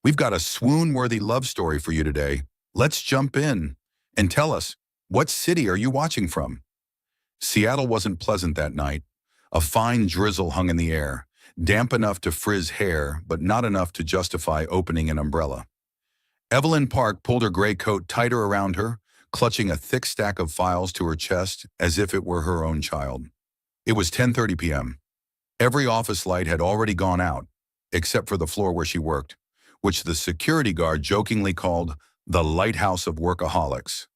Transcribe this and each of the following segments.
We've got a swoon-worthy love story for you today. Let's jump in and tell us, what city are you watching from? Seattle wasn't pleasant that night. A fine drizzle hung in the air, damp enough to frizz hair, but not enough to justify opening an umbrella. Evelyn Park pulled her gray coat tighter around her, clutching a thick stack of files to her chest as if it were her own child. It was 10:30 p.m. Every office light had already gone out, except for the floor where she worked, which the security guard jokingly called the lighthouse of workaholics.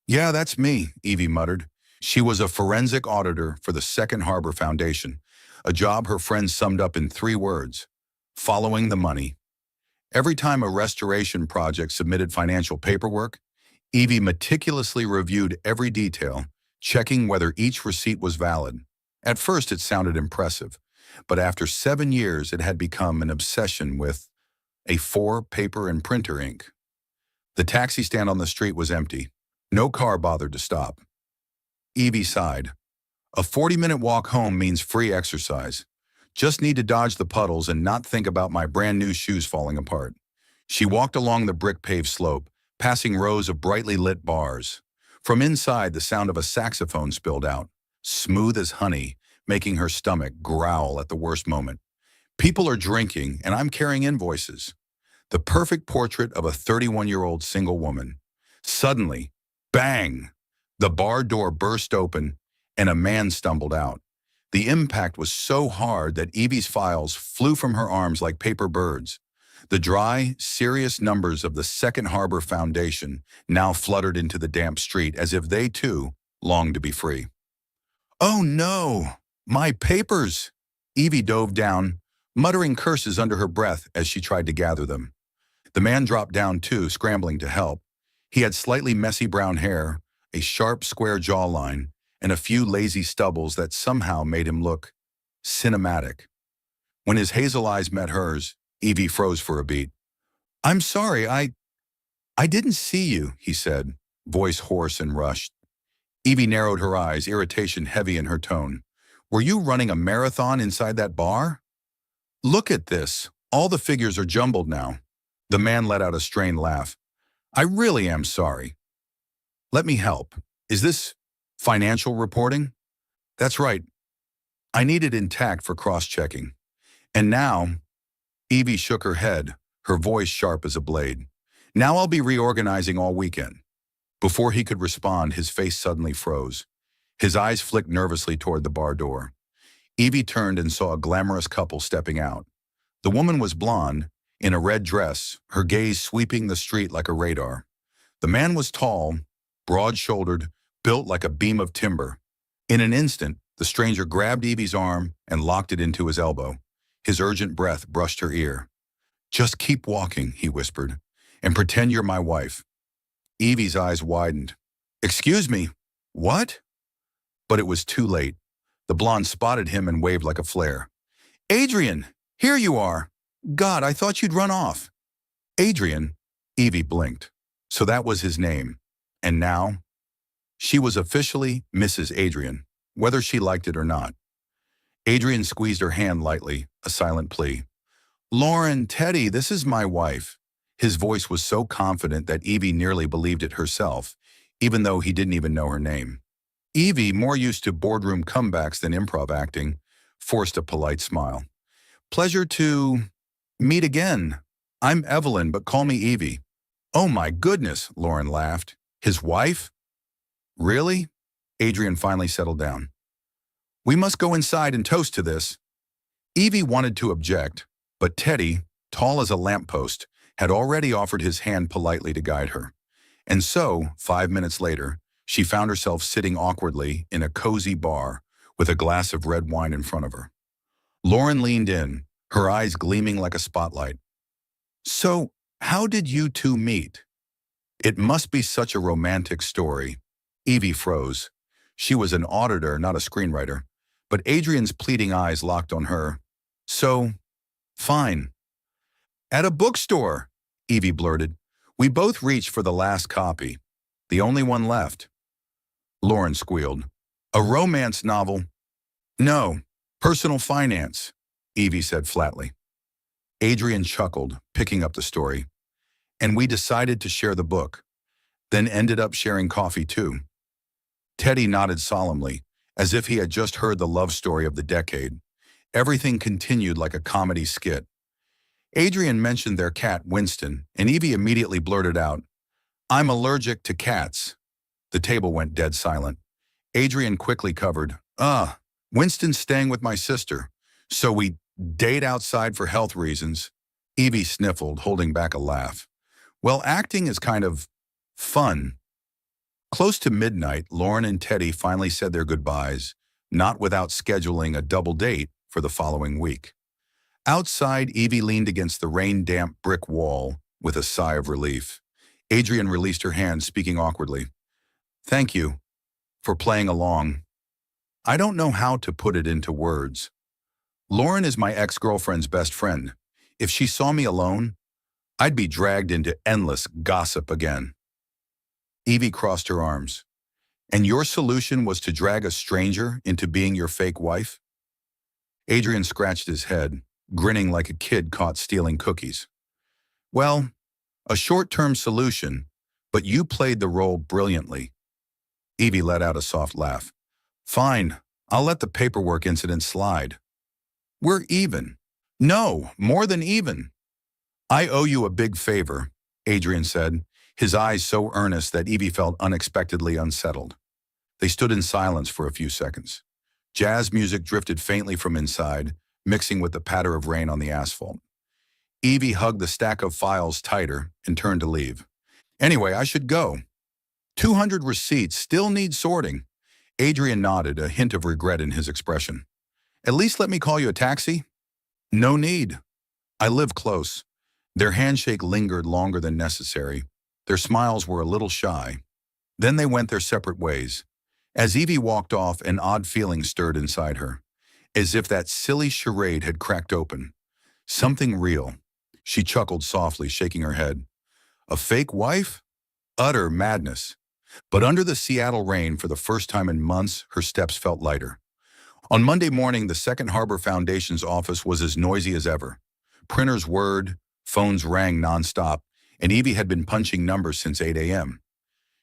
"Yeah, that's me," Evie muttered. She was a forensic auditor for the Second Harbor Foundation, a job her friends summed up in 3 words: following the money. Every time a restoration project submitted financial paperwork, Evie meticulously reviewed every detail, checking whether each receipt was valid. At first it sounded impressive, but after 7 years it had become an obsession with A4 paper and printer ink. The taxi stand on the street was empty. No car bothered to stop. Evie sighed. A 40-minute walk home means free exercise. Just need to dodge the puddles and not think about my brand new shoes falling apart. She walked along the brick-paved slope, passing rows of brightly lit bars. From inside, the sound of a saxophone spilled out, smooth as honey, making her stomach growl at the worst moment. People are drinking, and I'm carrying invoices. The perfect portrait of a 31-year-old single woman. Suddenly, bang! The bar door burst open, and a man stumbled out. The impact was so hard that Evie's files flew from her arms like paper birds. The dry, serious numbers of the Second Harbor Foundation now fluttered into the damp street as if they, too, longed to be free. "Oh no! My papers!" Evie dove down, muttering curses under her breath as she tried to gather them. The man dropped down too, scrambling to help. He had slightly messy brown hair, a sharp, square jawline, and a few lazy stubbles that somehow made him look cinematic. When his hazel eyes met hers, Evie froze for a beat. "I'm sorry, I didn't see you," he said, voice hoarse and rushed. Evie narrowed her eyes, irritation heavy in her tone. "Were you running a marathon inside that bar?" "Look at this. All the figures are jumbled now." The man let out a strained laugh. "I really am sorry. Let me help. Is this financial reporting?" "That's right. I need it intact for cross-checking. And now," Evie shook her head, her voice sharp as a blade, "now I'll be reorganizing all weekend." Before he could respond, his face suddenly froze. His eyes flicked nervously toward the bar door. Evie turned and saw a glamorous couple stepping out. The woman was blonde, in a red dress, her gaze sweeping the street like a radar. The man was tall, broad-shouldered, built like a beam of timber. In an instant, the stranger grabbed Evie's arm and locked it into his elbow. His urgent breath brushed her ear. "Just keep walking," he whispered, "and pretend you're my wife." Evie's eyes widened. "Excuse me, what?" But it was too late. The blonde spotted him and waved like a flare. "Adrian, here you are. God, I thought you'd run off." Adrian, Evie blinked. So that was his name. And now, she was officially Mrs. Adrian, whether she liked it or not. Adrian squeezed her hand lightly, a silent plea. "Lauren, Teddy, this is my wife." His voice was so confident that Evie nearly believed it herself, even though he didn't even know her name. Evie, more used to boardroom comebacks than improv acting, forced a polite smile. "Pleasure to meet again. I'm Evelyn, but call me Evie." "Oh my goodness," Lauren laughed. "His wife? Really?" Adrian finally settled down. "We must go inside and toast to this." Evie wanted to object, but Teddy, tall as a lamppost, had already offered his hand politely to guide her. And so, 5 minutes later, she found herself sitting awkwardly in a cozy bar with a glass of red wine in front of her. Lauren leaned in, her eyes gleaming like a spotlight. "So, how did you two meet?" "It must be such a romantic story." Evie froze. She was an auditor, not a screenwriter, but Adrian's pleading eyes locked on her. "So, fine." "At a bookstore," Evie blurted. "We both reached for the last copy. The only one left." Lauren squealed. "A romance novel?" "No, personal finance," Evie said flatly. Adrian chuckled, picking up the story. And we decided to share the book, then ended up sharing coffee too. Teddy nodded solemnly, as if he had just heard the love story of the decade. Everything continued like a comedy skit. Adrian mentioned their cat, Winston, and Evie immediately blurted out, "I'm allergic to cats." The table went dead silent. Adrian quickly covered, Winston's staying with my sister, so we date outside for health reasons." Evie sniffled, holding back a laugh. "Well, acting is kind of fun." Close to midnight, Lauren and Teddy finally said their goodbyes, not without scheduling a double date for the following week. Outside, Evie leaned against the rain-damp brick wall with a sigh of relief. Adrian released her hand, speaking awkwardly. "Thank you for playing along. I don't know how to put it into words. Lauren is my ex-girlfriend's best friend. If she saw me alone, I'd be dragged into endless gossip again." Evie crossed her arms. "And your solution was to drag a stranger into being your fake wife?" Adrian scratched his head, grinning like a kid caught stealing cookies. "Well, a short-term solution, but you played the role brilliantly." Evie let out a soft laugh. "Fine, I'll let the paperwork incident slide. We're even. No, more than even." "I owe you a big favor," Adrian said, his eyes so earnest that Evie felt unexpectedly unsettled. They stood in silence for a few seconds. Jazz music drifted faintly from inside, mixing with the patter of rain on the asphalt. Evie hugged the stack of files tighter and turned to leave. "Anyway, I should go. 200 receipts still need sorting." Adrian nodded, a hint of regret in his expression. "At least let me call you a taxi?" "No need. I live close." Their handshake lingered longer than necessary. Their smiles were a little shy. Then they went their separate ways. As Evie walked off, an odd feeling stirred inside her, as if that silly charade had cracked open. Something real. She chuckled softly, shaking her head. A fake wife? Utter madness. But under the Seattle rain, for the first time in months, her steps felt lighter. On Monday morning, the Second Harbor Foundation's office was as noisy as ever. Printers whirred, phones rang nonstop, and Evie had been punching numbers since 8 a.m.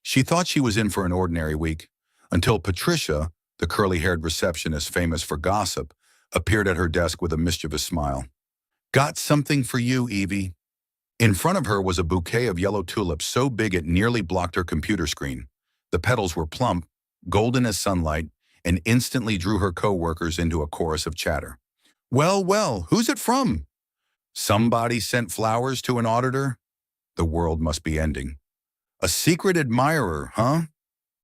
She thought she was in for an ordinary week, until Patricia, the curly-haired receptionist famous for gossip, appeared at her desk with a mischievous smile. "Got something for you, Evie." In front of her was a bouquet of yellow tulips so big it nearly blocked her computer screen. The petals were plump, golden as sunlight, and instantly drew her co-workers into a chorus of chatter. Well, well, who's it from?" "Somebody sent flowers to an auditor?" The world must be ending. "A secret admirer, huh?"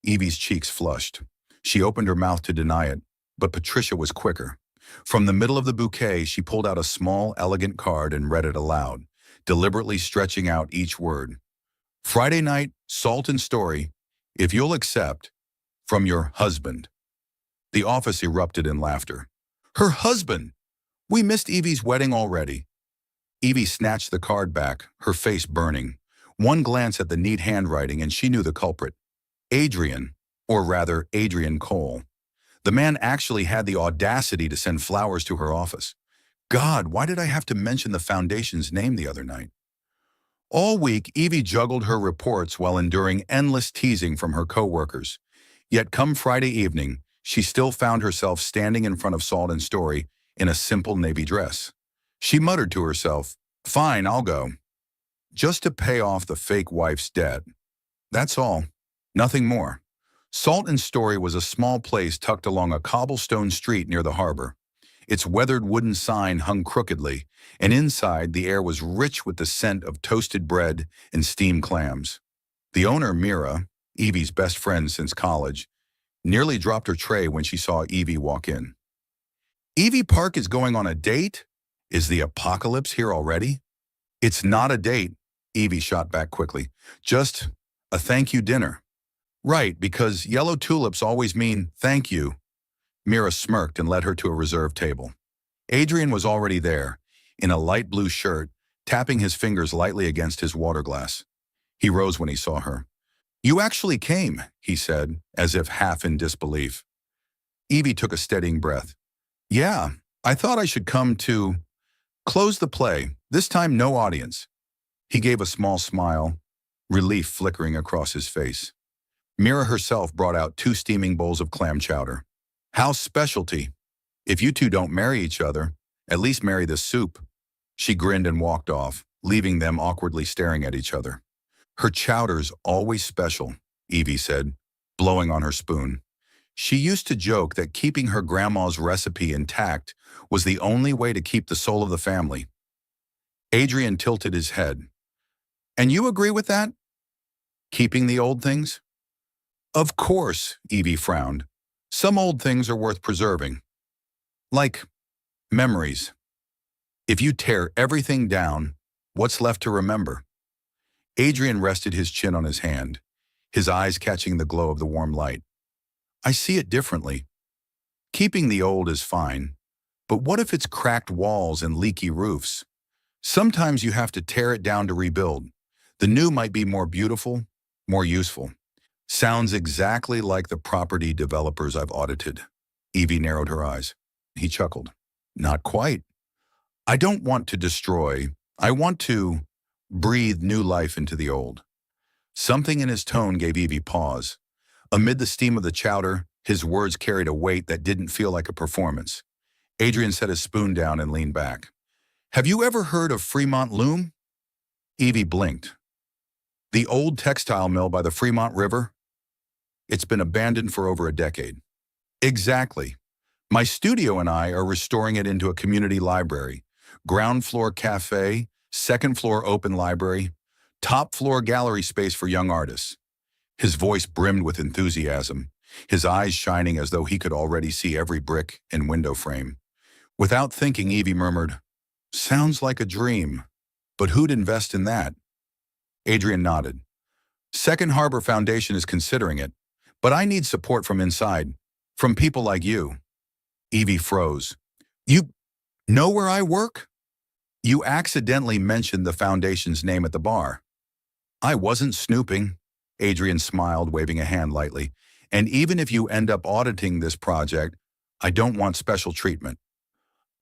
Evie's cheeks flushed. She opened her mouth to deny it, but Patricia was quicker. From the middle of the bouquet, she pulled out a small, elegant card and read it aloud, deliberately stretching out each word. "Friday night, Salt and Story, if you'll accept, from your husband." The office erupted in laughter. Her husband! We missed Evie's wedding already. Evie snatched the card back, her face burning. One glance at the neat handwriting and she knew the culprit. Adrian, or rather Adrian Cole. The man actually had the audacity to send flowers to her office. God, why did I have to mention the foundation's name the other night? All week, Evie juggled her reports while enduring endless teasing from her co-workers. Yet come Friday evening, she still found herself standing in front of Salt and Story in a simple navy dress. She muttered to herself, "Fine, I'll go. Just to pay off the fake wife's debt. That's all. Nothing more." Salt and Story was a small place tucked along a cobblestone street near the harbor. Its weathered wooden sign hung crookedly, and inside the air was rich with the scent of toasted bread and steamed clams. The owner, Mira, Evie's best friend since college, nearly dropped her tray when she saw Evie walk in. "Evie Park is going on a date? Is the apocalypse here already?" "It's not a date," Evie shot back quickly. "Just a thank you dinner." "Right, because yellow tulips always mean thank you." Mira smirked and led her to a reserved table. Adrian was already there, in a light blue shirt, tapping his fingers lightly against his water glass. He rose when he saw her. "You actually came," he said, as if half in disbelief. Evie took a steadying breath. "Yeah, I thought I should come to close the play, This time, no audience. He gave a small smile, relief flickering across his face. Mira herself brought out 2 steaming bowls of clam chowder. House specialty. If you two don't marry each other, at least marry the soup. She grinned and walked off, leaving them awkwardly staring at each other. Her chowder's always special, Evie said, blowing on her spoon. She used to joke that keeping her grandma's recipe intact was the only way to keep the soul of the family. Adrian tilted his head. And you agree with that? Keeping the old things? Of course, Evie frowned. Some old things are worth preserving. Like memories. If you tear everything down, what's left to remember? Adrian rested his chin on his hand, his eyes catching the glow of the warm light. I see it differently. Keeping the old is fine, but what if it's cracked walls and leaky roofs? Sometimes you have to tear it down to rebuild. The new might be more beautiful, more useful. Sounds exactly like the property developers I've audited. Evie narrowed her eyes. He chuckled. Not quite. I don't want to destroy. I want to breathe new life into the old. Something in his tone gave Evie pause. Amid the steam of the chowder, his words carried a weight that didn't feel like a performance. Adrian set his spoon down and leaned back. Have you ever heard of Fremont Loom? Evie blinked. The old textile mill by the Fremont River? It's been abandoned for over a decade. Exactly. My studio and I are restoring it into a community library. Ground floor cafe, second floor open library, top floor gallery space for young artists. His voice brimmed with enthusiasm, his eyes shining as though he could already see every brick and window frame. Without thinking, Evie murmured, Sounds like a dream, but who'd invest in that? Adrian nodded. Second Harbor Foundation is considering it, but I need support from inside, from people like you. Evie froze. You know where I work? You accidentally mentioned the foundation's name at the bar. I wasn't snooping. Adrian smiled, waving a hand lightly. And even if you end up auditing this project, I don't want special treatment.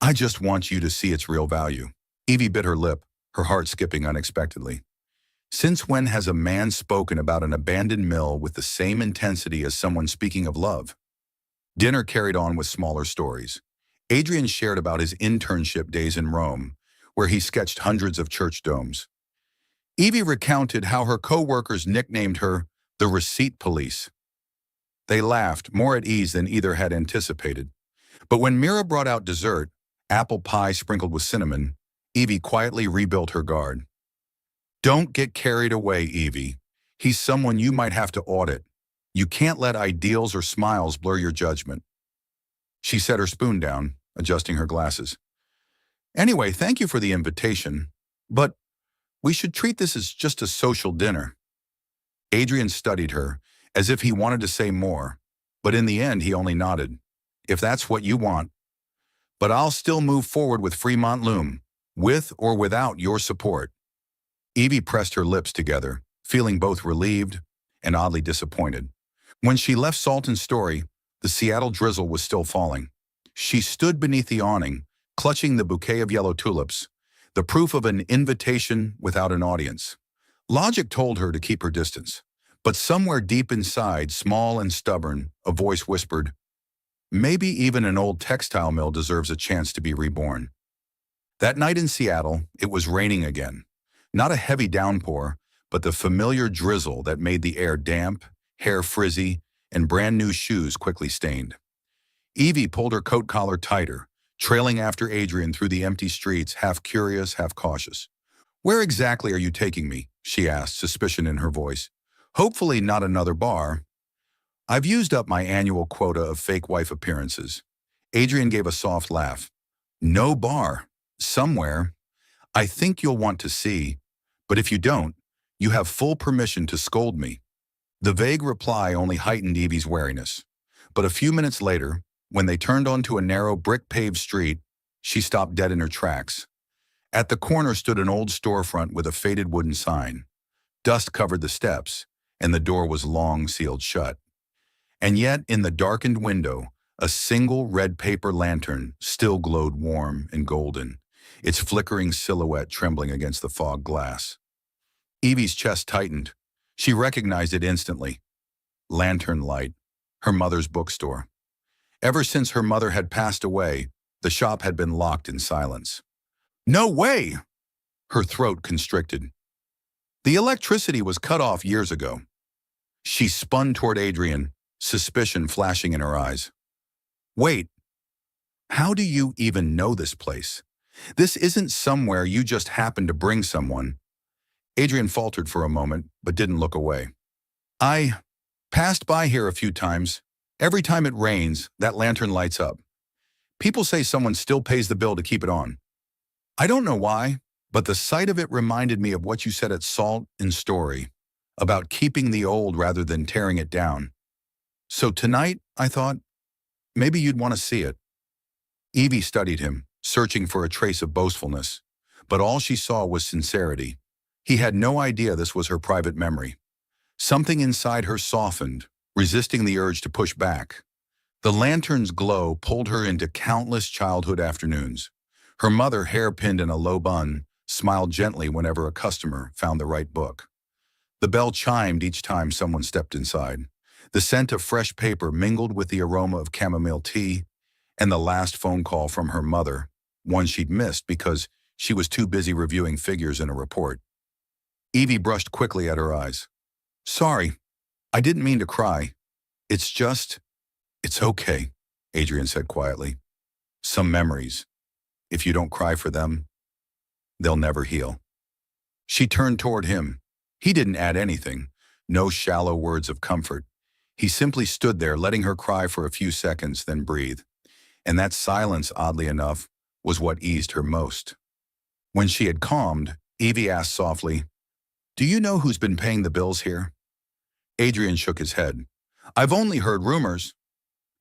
I just want you to see its real value. Evie bit her lip, her heart skipping unexpectedly. Since when has a man spoken about an abandoned mill with the same intensity as someone speaking of love? Dinner carried on with smaller stories. Adrian shared about his internship days in Rome, where he sketched hundreds of church domes. Evie recounted how her co-workers nicknamed her the receipt police. They laughed, more at ease than either had anticipated. But when Mira brought out dessert, apple pie sprinkled with cinnamon, Evie quietly rebuilt her guard. Don't get carried away, Evie. He's someone you might have to audit. You can't let ideals or smiles blur your judgment. She set her spoon down, adjusting her glasses. Anyway, thank you for the invitation, but we should treat this as just a social dinner. Adrian studied her, as if he wanted to say more, but in the end he only nodded. If that's what you want. But I'll still move forward with Fremont Loom, with or without your support. Evie pressed her lips together, feeling both relieved and oddly disappointed. When she left Salton's Story, the Seattle drizzle was still falling. She stood beneath the awning, clutching the bouquet of yellow tulips, the proof of an invitation without an audience. Logic told her to keep her distance, but somewhere deep inside, small and stubborn, a voice whispered, maybe even an old textile mill deserves a chance to be reborn. That night in Seattle, it was raining again. Not a heavy downpour, but the familiar drizzle that made the air damp, hair frizzy, and brand new shoes quickly stained. Evie pulled her coat collar tighter, trailing after Adrian through the empty streets, half curious, half cautious. Where exactly are you taking me? She asked, suspicion in her voice. Hopefully not another bar. I've used up my annual quota of fake wife appearances. Adrian gave a soft laugh. No bar. Somewhere. I think you'll want to see, but if you don't, you have full permission to scold me. The vague reply only heightened Evie's wariness. But a few minutes later, when they turned onto a narrow brick-paved street, she stopped dead in her tracks. At the corner stood an old storefront with a faded wooden sign. Dust covered the steps, and the door was long sealed shut. And yet, in the darkened window, a single red paper lantern still glowed warm and golden, its flickering silhouette trembling against the fog glass. Evie's chest tightened. She recognized it instantly. Lantern Light, her mother's bookstore. Ever since her mother had passed away, the shop had been locked in silence. No way! Her throat constricted. The electricity was cut off years ago. She spun toward Adrian, suspicion flashing in her eyes. Wait, how do you even know this place? This isn't somewhere you just happened to bring someone. Adrian faltered for a moment, but didn't look away. I passed by here a few times. Every time it rains, that lantern lights up. People say someone still pays the bill to keep it on. I don't know why, but the sight of it reminded me of what you said at Salt and Story, about keeping the old rather than tearing it down. So tonight, I thought, maybe you'd want to see it. Evie studied him, searching for a trace of boastfulness, but all she saw was sincerity. He had no idea this was her private memory. Something inside her softened, resisting the urge to push back. The lantern's glow pulled her into countless childhood afternoons. Her mother, hairpinned in a low bun, smiled gently whenever a customer found the right book. The bell chimed each time someone stepped inside. The scent of fresh paper mingled with the aroma of chamomile tea, and the last phone call from her mother, one she'd missed because she was too busy reviewing figures in a report. Evie brushed quickly at her eyes. Sorry, I didn't mean to cry. It's okay, Adrian said quietly. Some memories, if you don't cry for them, they'll never heal. She turned toward him. He didn't add anything, no shallow words of comfort. He simply stood there, letting her cry for a few seconds, then breathe. And that silence, oddly enough, was what eased her most. When she had calmed, Evie asked softly, Do you know who's been paying the bills here? Adrian shook his head. I've only heard rumors.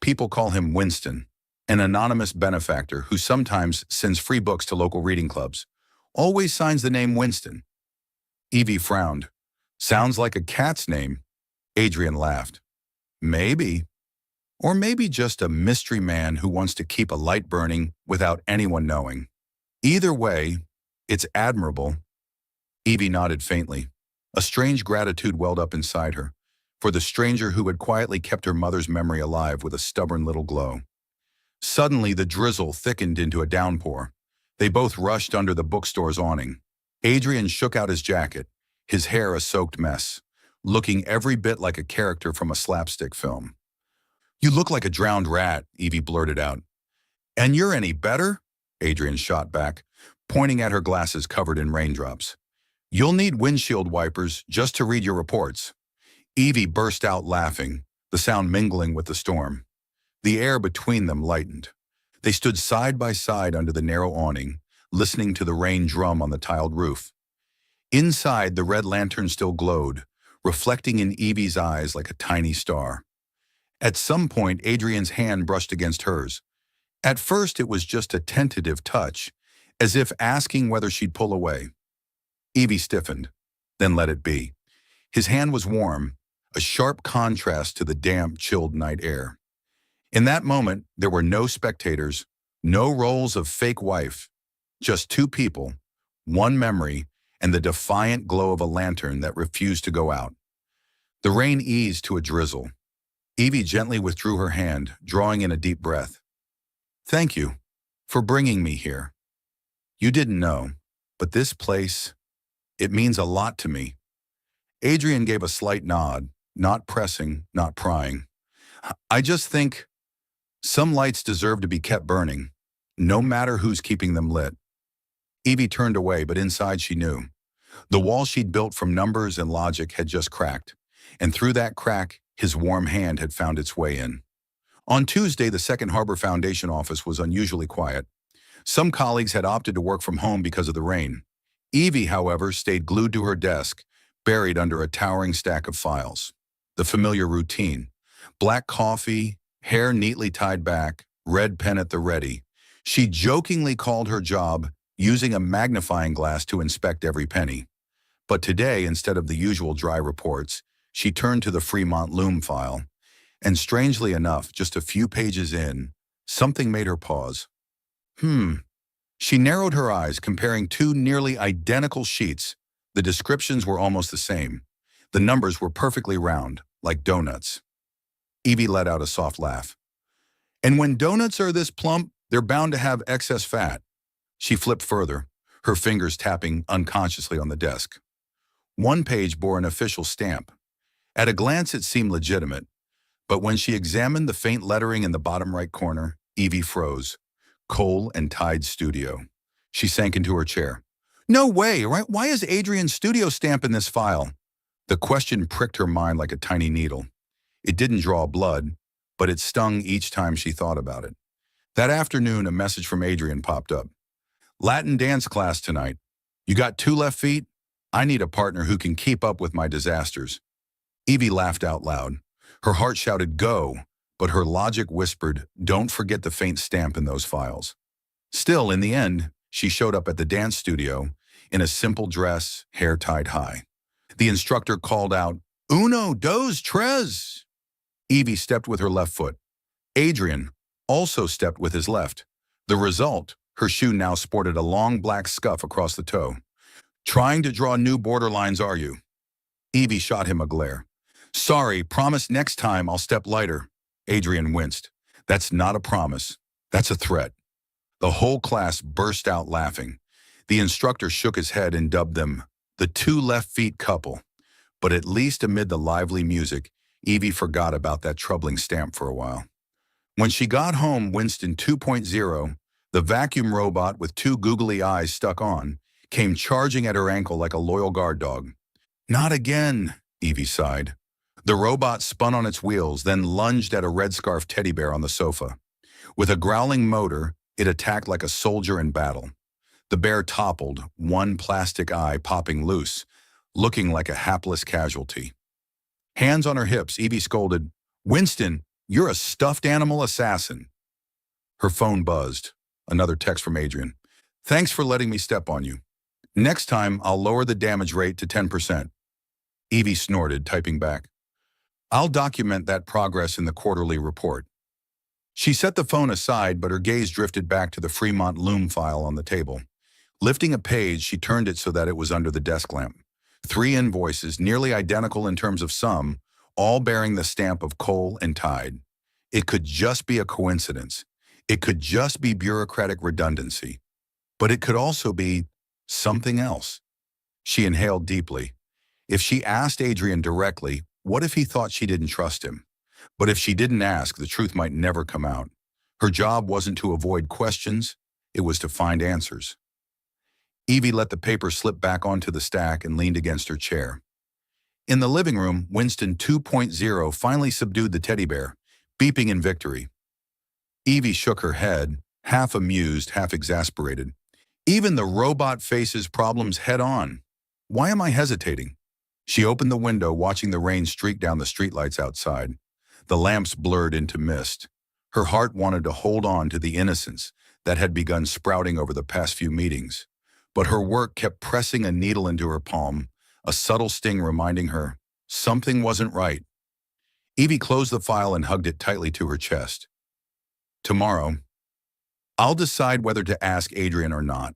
People call him Winston, an anonymous benefactor who sometimes sends free books to local reading clubs. Always signs the name Winston. Evie frowned. Sounds like a cat's name. Adrian laughed. Maybe. Or maybe just a mystery man who wants to keep a light burning without anyone knowing. Either way, it's admirable. Evie nodded faintly. A strange gratitude welled up inside her, for the stranger who had quietly kept her mother's memory alive with a stubborn little glow. Suddenly, the drizzle thickened into a downpour. They both rushed under the bookstore's awning. Adrian shook out his jacket, his hair a soaked mess, looking every bit like a character from a slapstick film. You look like a drowned rat, Evie blurted out. And you're any better? Adrian shot back, pointing at her glasses covered in raindrops. You'll need windshield wipers just to read your reports. Evie burst out laughing, the sound mingling with the storm. The air between them lightened. They stood side by side under the narrow awning, listening to the rain drum on the tiled roof. Inside, the red lantern still glowed, reflecting in Evie's eyes like a tiny star. At some point, Adrian's hand brushed against hers. At first, it was just a tentative touch, as if asking whether she'd pull away. Evie stiffened, then let it be. His hand was warm, a sharp contrast to the damp, chilled night air. In that moment, there were no spectators, no roles of fake wife, just two people, one memory, and the defiant glow of a lantern that refused to go out. The rain eased to a drizzle. Evie gently withdrew her hand, drawing in a deep breath. Thank you for bringing me here. You didn't know, but this place, it means a lot to me. Adrian gave a slight nod, not pressing, not prying. I just think some lights deserve to be kept burning, no matter who's keeping them lit. Evie turned away, but inside she knew. The wall she'd built from numbers and logic had just cracked, and through that crack, his warm hand had found its way in. On Tuesday, the Second Harbor Foundation office was unusually quiet. Some colleagues had opted to work from home because of the rain. Evie, however, stayed glued to her desk, buried under a towering stack of files. The familiar routine. Black coffee, hair neatly tied back, red pen at the ready. She jokingly called her job using a magnifying glass to inspect every penny. But today, instead of the usual dry reports, she turned to the Fremont Loom file, and strangely enough, just a few pages in, something made her pause. She narrowed her eyes, comparing two nearly identical sheets. The descriptions were almost the same. The numbers were perfectly round, like donuts. Evie let out a soft laugh. And when donuts are this plump, they're bound to have excess fat. She flipped further, her fingers tapping unconsciously on the desk. One page bore an official stamp. At a glance, it seemed legitimate, but when she examined the faint lettering in the bottom right corner, Evie froze. Cole and Tide Studio. She sank into her chair. No way, right? Why is Adrian's studio stamp in this file? The question pricked her mind like a tiny needle. It didn't draw blood, but it stung each time she thought about it. That afternoon, a message from Adrian popped up. Latin dance class tonight. You got 2 left feet? I need a partner who can keep up with my disasters. Evie laughed out loud. Her heart shouted, go, but her logic whispered, don't forget the faint stamp in those files. Still, in the end, she showed up at the dance studio in a simple dress, hair tied high. The instructor called out, Uno, dos, tres. Evie stepped with her left foot. Adrian also stepped with his left. The result, her shoe now sported a long black scuff across the toe. Trying to draw new borderlines, are you? Evie shot him a glare. Sorry, promise next time I'll step lighter. Adrian winced. That's not a promise. That's a threat. The whole class burst out laughing. The instructor shook his head and dubbed them the 2 left feet couple. But at least amid the lively music, Evie forgot about that troubling stamp for a while. When she got home, Winston 2.0, the vacuum robot with 2 googly eyes stuck on, came charging at her ankle like a loyal guard dog. Not again, Evie sighed. The robot spun on its wheels, then lunged at a red-scarf teddy bear on the sofa. With a growling motor, it attacked like a soldier in battle. The bear toppled, one plastic eye popping loose, looking like a hapless casualty. Hands on her hips, Evie scolded, Winston, you're a stuffed animal assassin. Her phone buzzed. Another text from Adrian. Thanks for letting me step on you. Next time, I'll lower the damage rate to 10%. Evie snorted, typing back. I'll document that progress in the quarterly report. She set the phone aside, but her gaze drifted back to the Fremont Loom file on the table. Lifting a page, she turned it so that it was under the desk lamp. 3 invoices, nearly identical in terms of sum, all bearing the stamp of Cole and Tide. It could just be a coincidence. It could just be bureaucratic redundancy. But it could also be something else. She inhaled deeply. If she asked Adrian directly, what if he thought she didn't trust him? But if she didn't ask, the truth might never come out. Her job wasn't to avoid questions, it was to find answers. Evie let the paper slip back onto the stack and leaned against her chair. In the living room, Winston 2.0 finally subdued the teddy bear, beeping in victory. Evie shook her head, half amused, half exasperated. Even the robot faces problems head-on. Why am I hesitating? She opened the window, watching the rain streak down the streetlights outside. The lamps blurred into mist. Her heart wanted to hold on to the innocence that had begun sprouting over the past few meetings. But her work kept pressing a needle into her palm, a subtle sting reminding her something wasn't right. Evie closed the file and hugged it tightly to her chest. Tomorrow, I'll decide whether to ask Adrian or not.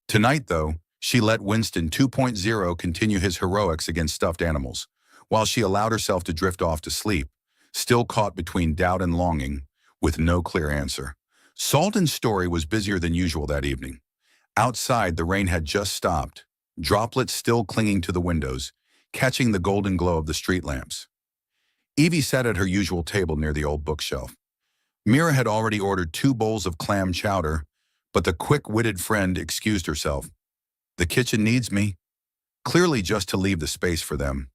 Tonight, though, she let Winston 2.0 continue his heroics against stuffed animals, while she allowed herself to drift off to sleep, still caught between doubt and longing, with no clear answer. Salton's story was busier than usual that evening. Outside, the rain had just stopped, droplets still clinging to the windows, catching the golden glow of the street lamps. Evie sat at her usual table near the old bookshelf. Mira had already ordered 2 bowls of clam chowder, but the quick-witted friend excused herself. The kitchen needs me, clearly just to leave the space for them.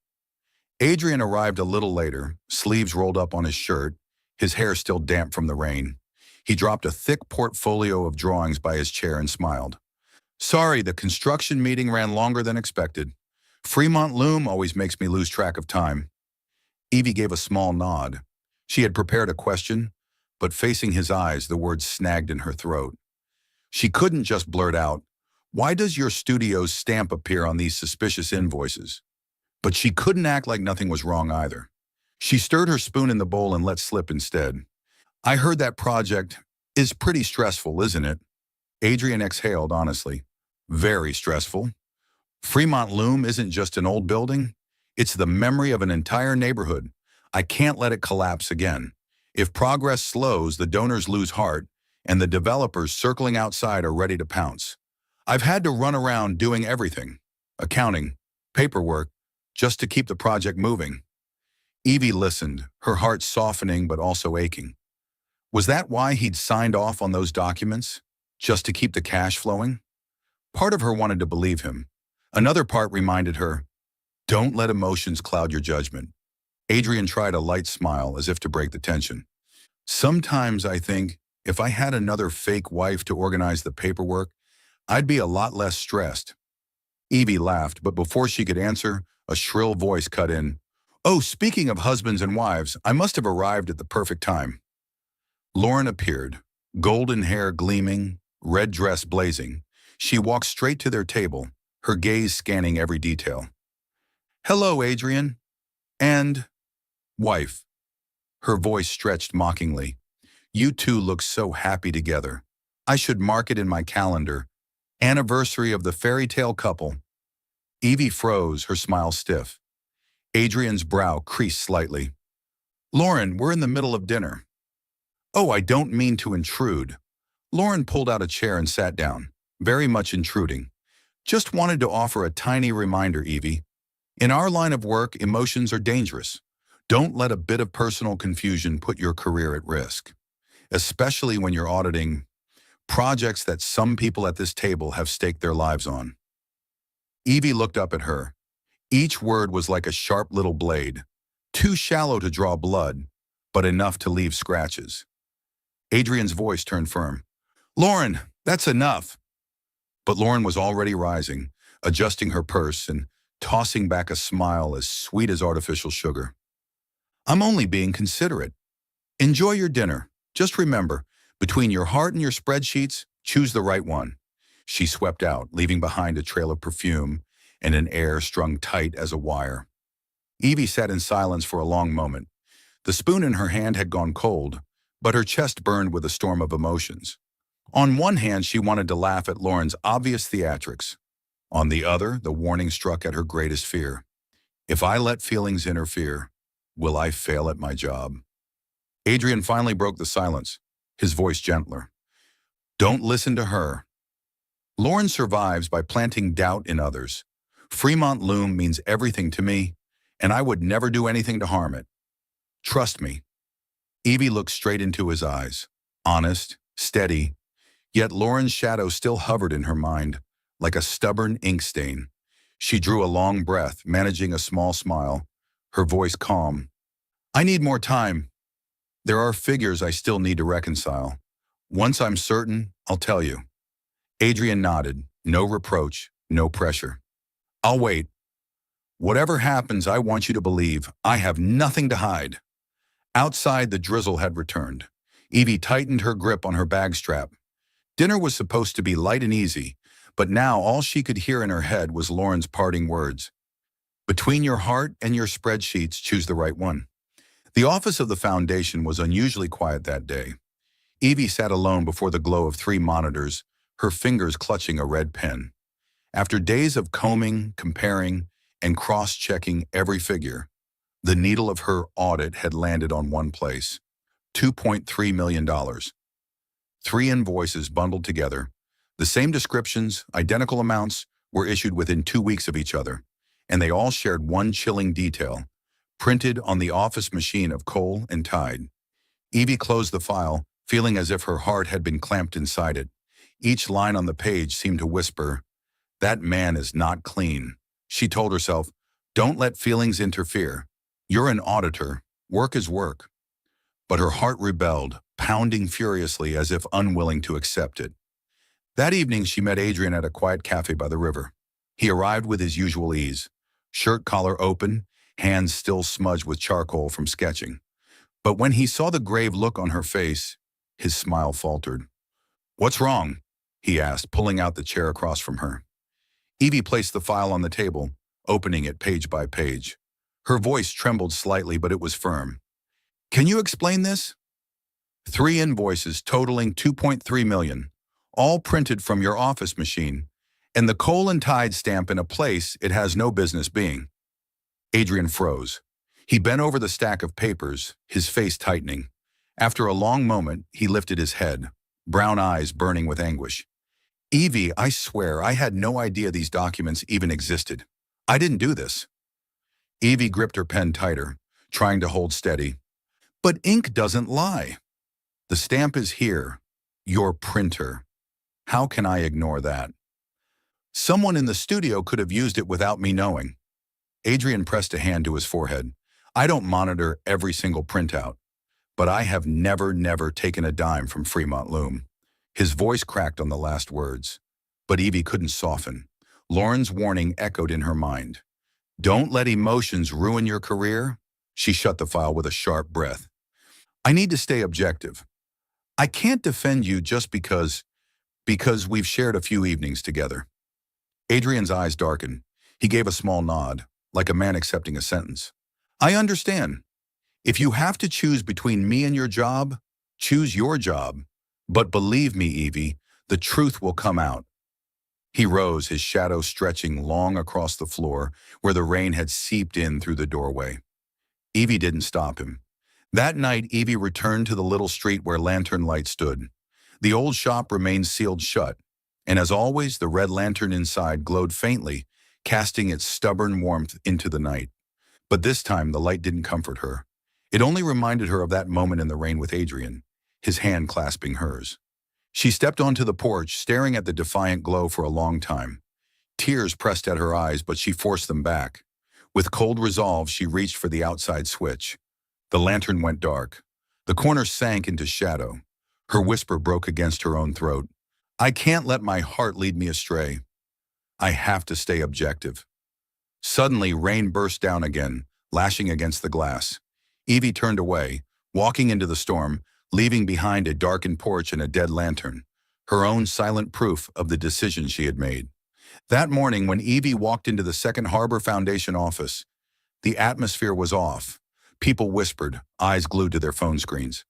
Adrian arrived a little later, sleeves rolled up on his shirt, his hair still damp from the rain. He dropped a thick portfolio of drawings by his chair and smiled. Sorry, the construction meeting ran longer than expected. Fremont Loom always makes me lose track of time. Evie gave a small nod. She had prepared a question, but facing his eyes, the words snagged in her throat. She couldn't just blurt out, "Why does your studio's stamp appear on these suspicious invoices?" But she couldn't act like nothing was wrong either. She stirred her spoon in the bowl and let slip instead. I heard that project is pretty stressful, isn't it? Adrian exhaled honestly. Very stressful. Fremont Loom isn't just an old building. It's the memory of an entire neighborhood. I can't let it collapse again. If progress slows, the donors lose heart, and the developers circling outside are ready to pounce. I've had to run around doing everything. Accounting, paperwork, just to keep the project moving. Evie listened, her heart softening but also aching. Was that why he'd signed off on those documents? Just to keep the cash flowing? Part of her wanted to believe him. Another part reminded her, don't let emotions cloud your judgment. Adrian tried a light smile as if to break the tension. Sometimes I think if I had another fake wife to organize the paperwork, I'd be a lot less stressed. Evie laughed, but before she could answer, a shrill voice cut in. Oh, speaking of husbands and wives, I must have arrived at the perfect time. Lauren appeared, golden hair gleaming, red dress blazing. She walked straight to their table, her gaze scanning every detail. Hello, Adrian. And wife. Her voice stretched mockingly. You two look so happy together. I should mark it in my calendar. Anniversary of the fairy tale couple. Evie froze, her smile stiff. Adrian's brow creased slightly. Lauren, we're in the middle of dinner. Oh, I don't mean to intrude. Lauren pulled out a chair and sat down, very much intruding. Just wanted to offer a tiny reminder, Evie. In our line of work, emotions are dangerous. Don't let a bit of personal confusion put your career at risk, especially when you're auditing projects that some people at this table have staked their lives on. Evie looked up at her. Each word was like a sharp little blade, too shallow to draw blood, but enough to leave scratches. Adrian's voice turned firm. Lauren, that's enough. But Lauren was already rising, adjusting her purse and tossing back a smile as sweet as artificial sugar. I'm only being considerate. Enjoy your dinner. Just remember, between your heart and your spreadsheets, choose the right one. She swept out, leaving behind a trail of perfume and an air strung tight as a wire. Evie sat in silence for a long moment. The spoon in her hand had gone cold, but her chest burned with a storm of emotions. On one hand, she wanted to laugh at Lauren's obvious theatrics. On the other, the warning struck at her greatest fear. If I let feelings interfere, will I fail at my job? Adrian finally broke the silence, his voice gentler. Don't listen to her. Lauren survives by planting doubt in others. Fremont Loom means everything to me, and I would never do anything to harm it. Trust me. Evie looked straight into his eyes, honest, steady, yet Lauren's shadow still hovered in her mind, like a stubborn ink stain. She drew a long breath, managing a small smile, her voice calm. I need more time. There are figures I still need to reconcile. Once I'm certain, I'll tell you. Adrian nodded, no reproach, no pressure. I'll wait. Whatever happens, I want you to believe I have nothing to hide. Outside, the drizzle had returned. Evie tightened her grip on her bag strap. Dinner was supposed to be light and easy, but now all she could hear in her head was Lauren's parting words. Between your heart and your spreadsheets, choose the right one. The office of the foundation was unusually quiet that day. Evie sat alone before the glow of 3 monitors, her fingers clutching a red pen. After days of combing, comparing, and cross-checking every figure, the needle of her audit had landed on one place, $2.3 million. 3 invoices bundled together. The same descriptions, identical amounts, were issued within 2 weeks of each other, and they all shared one chilling detail, printed on the office machine of Cole and Tide. Evie closed the file, feeling as if her heart had been clamped inside it. Each line on the page seemed to whisper, that man is not clean. She told herself, don't let feelings interfere. You're an auditor. Work is work. But her heart rebelled, pounding furiously as if unwilling to accept it. That evening, she met Adrian at a quiet cafe by the river. He arrived with his usual ease, shirt collar open, hands still smudged with charcoal from sketching. But when he saw the grave look on her face, his smile faltered. What's wrong? He asked, pulling out the chair across from her. Evie placed the file on the table, opening it page by page. Her voice trembled slightly, but it was firm. Can you explain this? 3 invoices totaling $2.3 million, all printed from your office machine, and the coal and tide stamp in a place it has no business being. Adrian froze. He bent over the stack of papers, his face tightening. After a long moment, he lifted his head, brown eyes burning with anguish. Evie, I swear, I had no idea these documents even existed. I didn't do this. Evie gripped her pen tighter, trying to hold steady. But ink doesn't lie. The stamp is here. Your printer. How can I ignore that? Someone in the studio could have used it without me knowing. Adrian pressed a hand to his forehead. I don't monitor every single printout, but I have never taken a dime from Fremont Loom. His voice cracked on the last words, but Evie couldn't soften. Lauren's warning echoed in her mind. Don't let emotions ruin your career. She shut the file with a sharp breath. I need to stay objective. I can't defend you just because we've shared a few evenings together. Adrian's eyes darkened. He gave a small nod, like a man accepting a sentence. I understand. If you have to choose between me and your job, choose your job. But believe me, Evie, the truth will come out. He rose, his shadow stretching long across the floor where the rain had seeped in through the doorway. Evie didn't stop him. That night, Evie returned to the little street where Lantern Light stood. The old shop remained sealed shut, and as always, the red lantern inside glowed faintly, casting its stubborn warmth into the night. But this time, the light didn't comfort her. It only reminded her of that moment in the rain with Adrian, his hand clasping hers. She stepped onto the porch, staring at the defiant glow for a long time. Tears pressed at her eyes, but she forced them back. With cold resolve, she reached for the outside switch. The lantern went dark. The corner sank into shadow. Her whisper broke against her own throat. I can't let my heart lead me astray. I have to stay objective. Suddenly, rain burst down again, lashing against the glass. Evie turned away, walking into the storm, leaving behind a darkened porch and a dead lantern, her own silent proof of the decision she had made. That morning, when Evie walked into the Second Harbor Foundation office, the atmosphere was off. People whispered, eyes glued to their phone screens.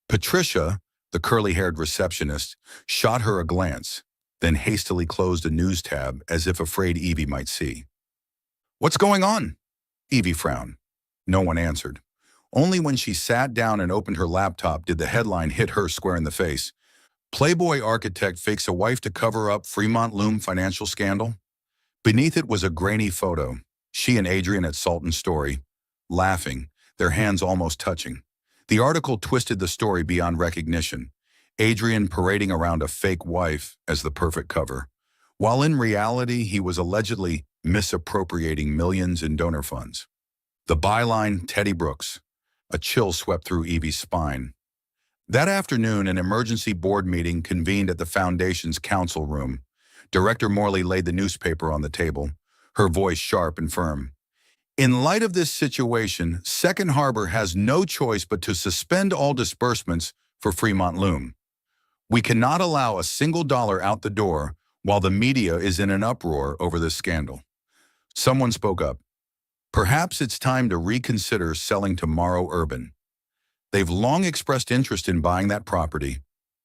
Patricia, the curly-haired receptionist, shot her a glance, then hastily closed a news tab as if afraid Evie might see. What's going on? Evie frowned. No one answered. Only when she sat down and opened her laptop did the headline hit her square in the face. Playboy architect fakes a wife to cover up Fremont Loom financial scandal. Beneath it was a grainy photo, she and Adrian at Salt and Story, laughing, their hands almost touching. The article twisted the story beyond recognition, Adrian parading around a fake wife as the perfect cover, while in reality he was allegedly misappropriating millions in donor funds. The byline, Teddy Brooks. A chill swept through Evie's spine. That afternoon, an emergency board meeting convened at the Foundation's council room. Director Morley laid the newspaper on the table, her voice sharp and firm. In light of this situation, Second Harbor has no choice but to suspend all disbursements for Fremont Loom. We cannot allow a single dollar out the door while the media is in an uproar over this scandal. Someone spoke up. Perhaps it's time to reconsider selling to Morrow Urban. They've long expressed interest in buying that property.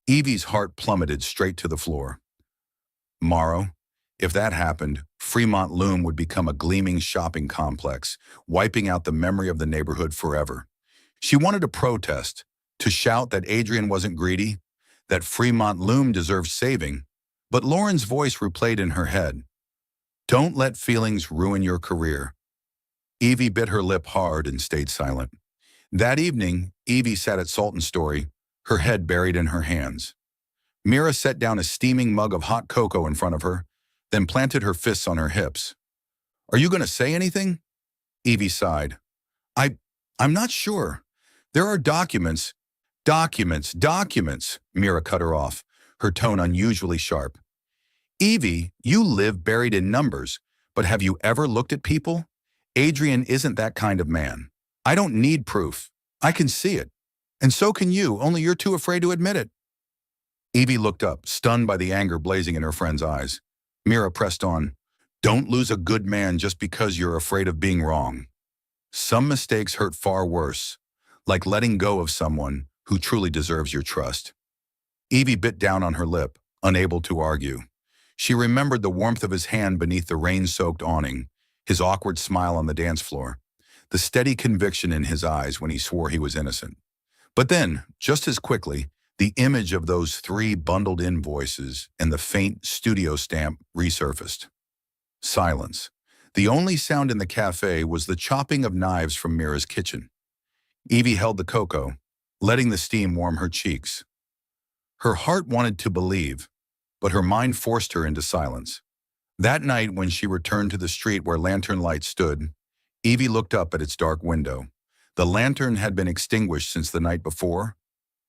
Evie's heart plummeted straight to the floor. Morrow, if that happened, Fremont Loom would become a gleaming shopping complex, wiping out the memory of the neighborhood forever. She wanted to protest, to shout that Adrian wasn't greedy, that Fremont Loom deserved saving, but Lauren's voice replayed in her head. Don't let feelings ruin your career. Evie bit her lip hard and stayed silent. That evening, Evie sat at Salt and Story, her head buried in her hands. Mira set down a steaming mug of hot cocoa in front of her, then planted her fists on her hips. Are you going to say anything? Evie sighed. I'm not sure. There are documents. Documents, Mira cut her off, her tone unusually sharp. Evie, you live buried in numbers, but have you ever looked at people? Adrian isn't that kind of man. I don't need proof. I can see it. And so can you, only you're too afraid to admit it. Evie looked up, stunned by the anger blazing in her friend's eyes. Mira pressed on. Don't lose a good man just because you're afraid of being wrong. Some mistakes hurt far worse, like letting go of someone who truly deserves your trust. Evie bit down on her lip, unable to argue. She remembered the warmth of his hand beneath the rain-soaked awning, his awkward smile on the dance floor, the steady conviction in his eyes when he swore he was innocent. But then, just as quickly, the image of those 3 bundled invoices and the faint studio stamp resurfaced. Silence. The only sound in the cafe was the chopping of knives from Mira's kitchen. Evie held the cocoa, letting the steam warm her cheeks. Her heart wanted to believe, but her mind forced her into silence. That night, when she returned to the street where lantern light stood, Evie looked up at its dark window. The lantern had been extinguished since the night before,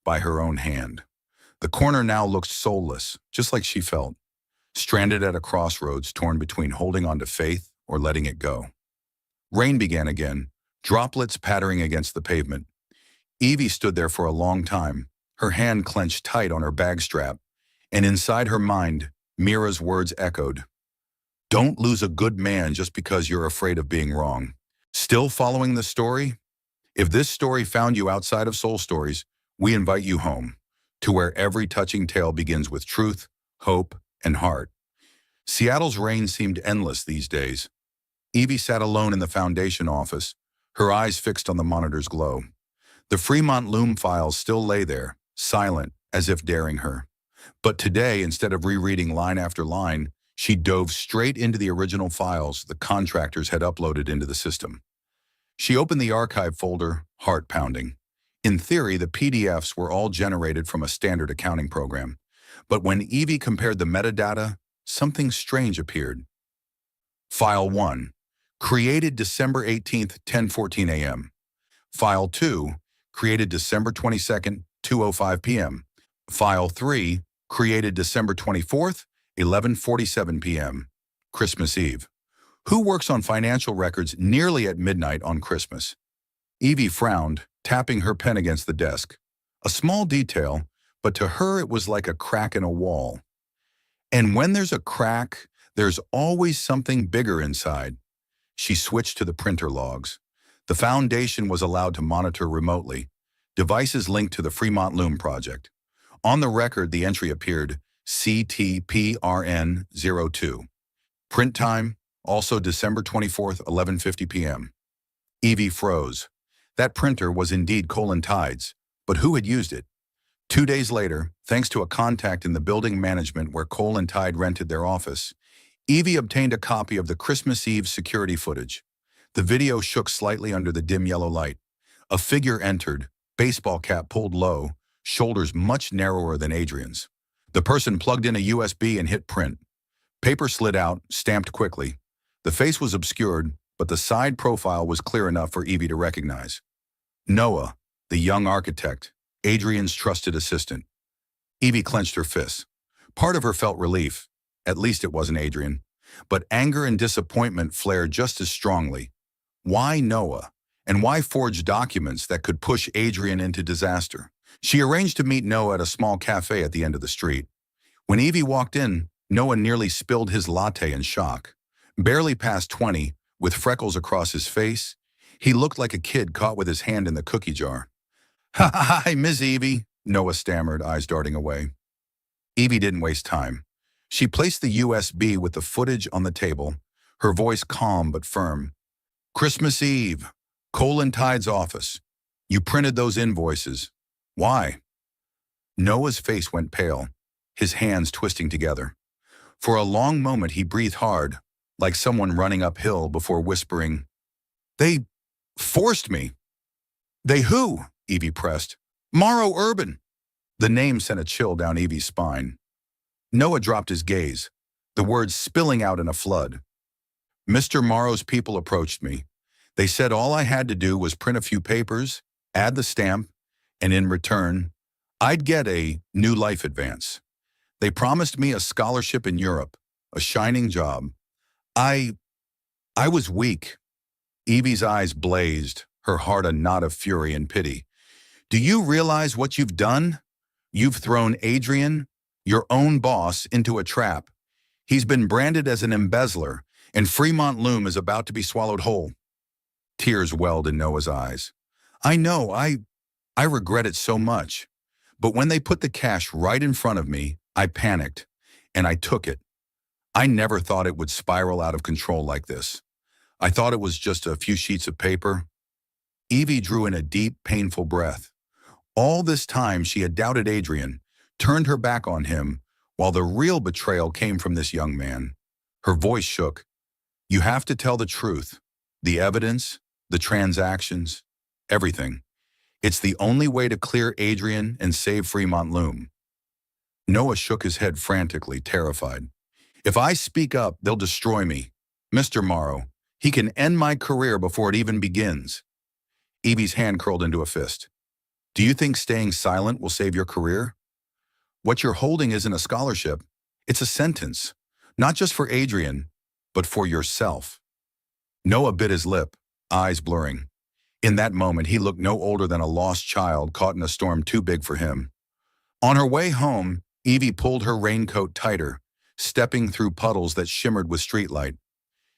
by her own hand. The corner now looked soulless, just like she felt, stranded at a crossroads, torn between holding on to faith or letting it go. Rain began again, droplets pattering against the pavement. Evie stood there for a long time, her hand clenched tight on her bag strap, and inside her mind, Mira's words echoed. Don't lose a good man just because you're afraid of being wrong. Still following the story? If this story found you outside of Soul Stories, we invite you home, to where every touching tale begins with truth, hope, and heart. Seattle's rain seemed endless these days. Evie sat alone in the foundation office, her eyes fixed on the monitor's glow. The Fremont Loom files still lay there, silent, as if daring her. But today, instead of rereading line after line, she dove straight into the original files the contractors had uploaded into the system. She opened the archive folder, heart pounding. In theory, the PDFs were all generated from a standard accounting program. But when Evie compared the metadata, something strange appeared. File 1, created December 18th, 10:14 a.m. File 2, created December 22nd, 2:05 p.m. File 3, created December 24th, 11:47 p.m. Christmas Eve. Who works on financial records nearly at midnight on Christmas? Evie frowned, tapping her pen against the desk. A small detail, but to her it was like a crack in a wall. And when there's a crack, there's always something bigger inside. She switched to the printer logs. The foundation was allowed to monitor remotely, devices linked to the Fremont Loom project. On the record, the entry appeared CTPRN02. Print time, also December 24th, 11:50 p.m. Evie froze. That printer was indeed Colin Tide's, but who had used it? 2 days later, thanks to a contact in the building management where Colin Tide rented their office, Evie obtained a copy of the Christmas Eve security footage. The video shook slightly under the dim yellow light. A figure entered, baseball cap pulled low, shoulders much narrower than Adrian's. The person plugged in a USB and hit print. Paper slid out, stamped quickly. The face was obscured, but the side profile was clear enough for Evie to recognize. Noah, the young architect, Adrian's trusted assistant. Evie clenched her fists. Part of her felt relief. At least it wasn't Adrian. But anger and disappointment flared just as strongly. Why Noah? And why forge documents that could push Adrian into disaster? She arranged to meet Noah at a small cafe at the end of the street. When Evie walked in, Noah nearly spilled his latte in shock. Barely past 20, with freckles across his face, he looked like a kid caught with his hand in the cookie jar. "Hi, Miss Evie," Noah stammered, eyes darting away. Evie didn't waste time. She placed the USB with the footage on the table, her voice calm but firm. "Christmas Eve, Colin Tide's office. You printed those invoices. Why?" Noah's face went pale, his hands twisting together. For a long moment he breathed hard, like someone running uphill before whispering, "They forced me." "They who?" Evie pressed. "Morrow Urban." The name sent a chill down Evie's spine. Noah dropped his gaze, the words spilling out in a flood. "Mr. Morrow's people approached me. They said all I had to do was print a few papers, add the stamp, and in return, I'd get a new life advance. They promised me a scholarship in Europe, a shining job. I was weak." Evie's eyes blazed, her heart a knot of fury and pity. "Do you realize what you've done? You've thrown Adrian, your own boss, into a trap. He's been branded as an embezzler, and Fremont Loom is about to be swallowed whole." Tears welled in Noah's eyes. "I know, I regret it so much. But when they put the cash right in front of me, I panicked, and I took it. I never thought it would spiral out of control like this. I thought it was just a few sheets of paper. Evie drew in a deep, painful breath. All this time she had doubted Adrian, turned her back on him, while the real betrayal came from this young man. Her voice shook. You have to tell the truth. The evidence, the transactions, everything. It's the only way to clear Adrian and save Fremont Loom. Noah shook his head frantically, terrified. If I speak up, they'll destroy me. Mr. Morrow, he can end my career before it even begins. Evie's hand curled into a fist. Do you think staying silent will save your career? What you're holding isn't a scholarship. It's a sentence. Not just for Adrian, but for yourself. Noah bit his lip, eyes blurring. In that moment, he looked no older than a lost child caught in a storm too big for him. On her way home, Evie pulled her raincoat tighter, stepping through puddles that shimmered with streetlight.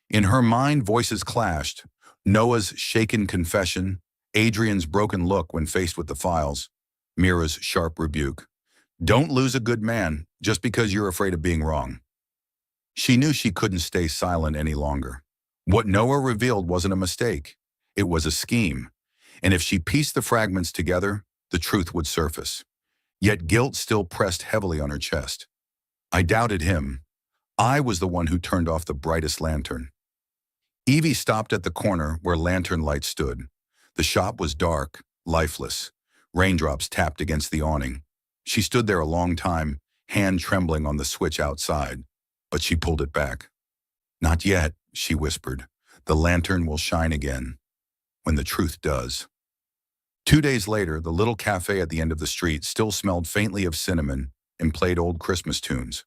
In her mind, voices clashed. Noah's shaken confession, Adrian's broken look when faced with the files, Mira's sharp rebuke. Don't lose a good man just because you're afraid of being wrong. She knew she couldn't stay silent any longer. What Noah revealed wasn't a mistake. It was a scheme. And if she pieced the fragments together, the truth would surface. Yet guilt still pressed heavily on her chest. I doubted him. I was the one who turned off the brightest lantern. Evie stopped at the corner where lantern light stood. The shop was dark, lifeless. Raindrops tapped against the awning. She stood there a long time, hand trembling on the switch outside, but she pulled it back. Not yet, she whispered. The lantern will shine again, when the truth does. 2 days later, the little cafe at the end of the street still smelled faintly of cinnamon and played old Christmas tunes.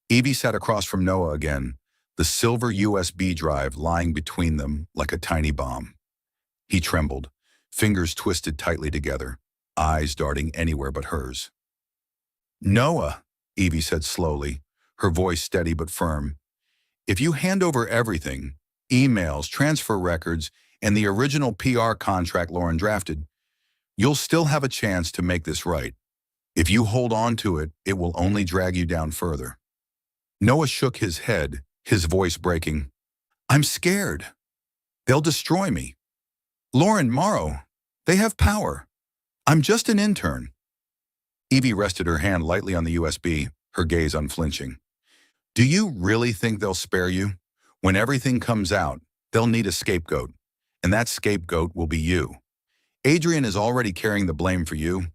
Evie sat across from Noah again, the silver USB drive lying between them like a tiny bomb. He trembled, fingers twisted tightly together, eyes darting anywhere but hers. Noah, Evie said slowly, her voice steady but firm, if you hand over everything, emails, transfer records, and the original PR contract Lauren drafted, you'll still have a chance to make this right. If you hold on to it, it will only drag you down further. Noah shook his head, his voice breaking. I'm scared. They'll destroy me. Lauren, Morrow, they have power. I'm just an intern. Evie rested her hand lightly on the USB, her gaze unflinching. Do you really think they'll spare you? When everything comes out, they'll need a scapegoat, and that scapegoat will be you. Adrian is already carrying the blame for you.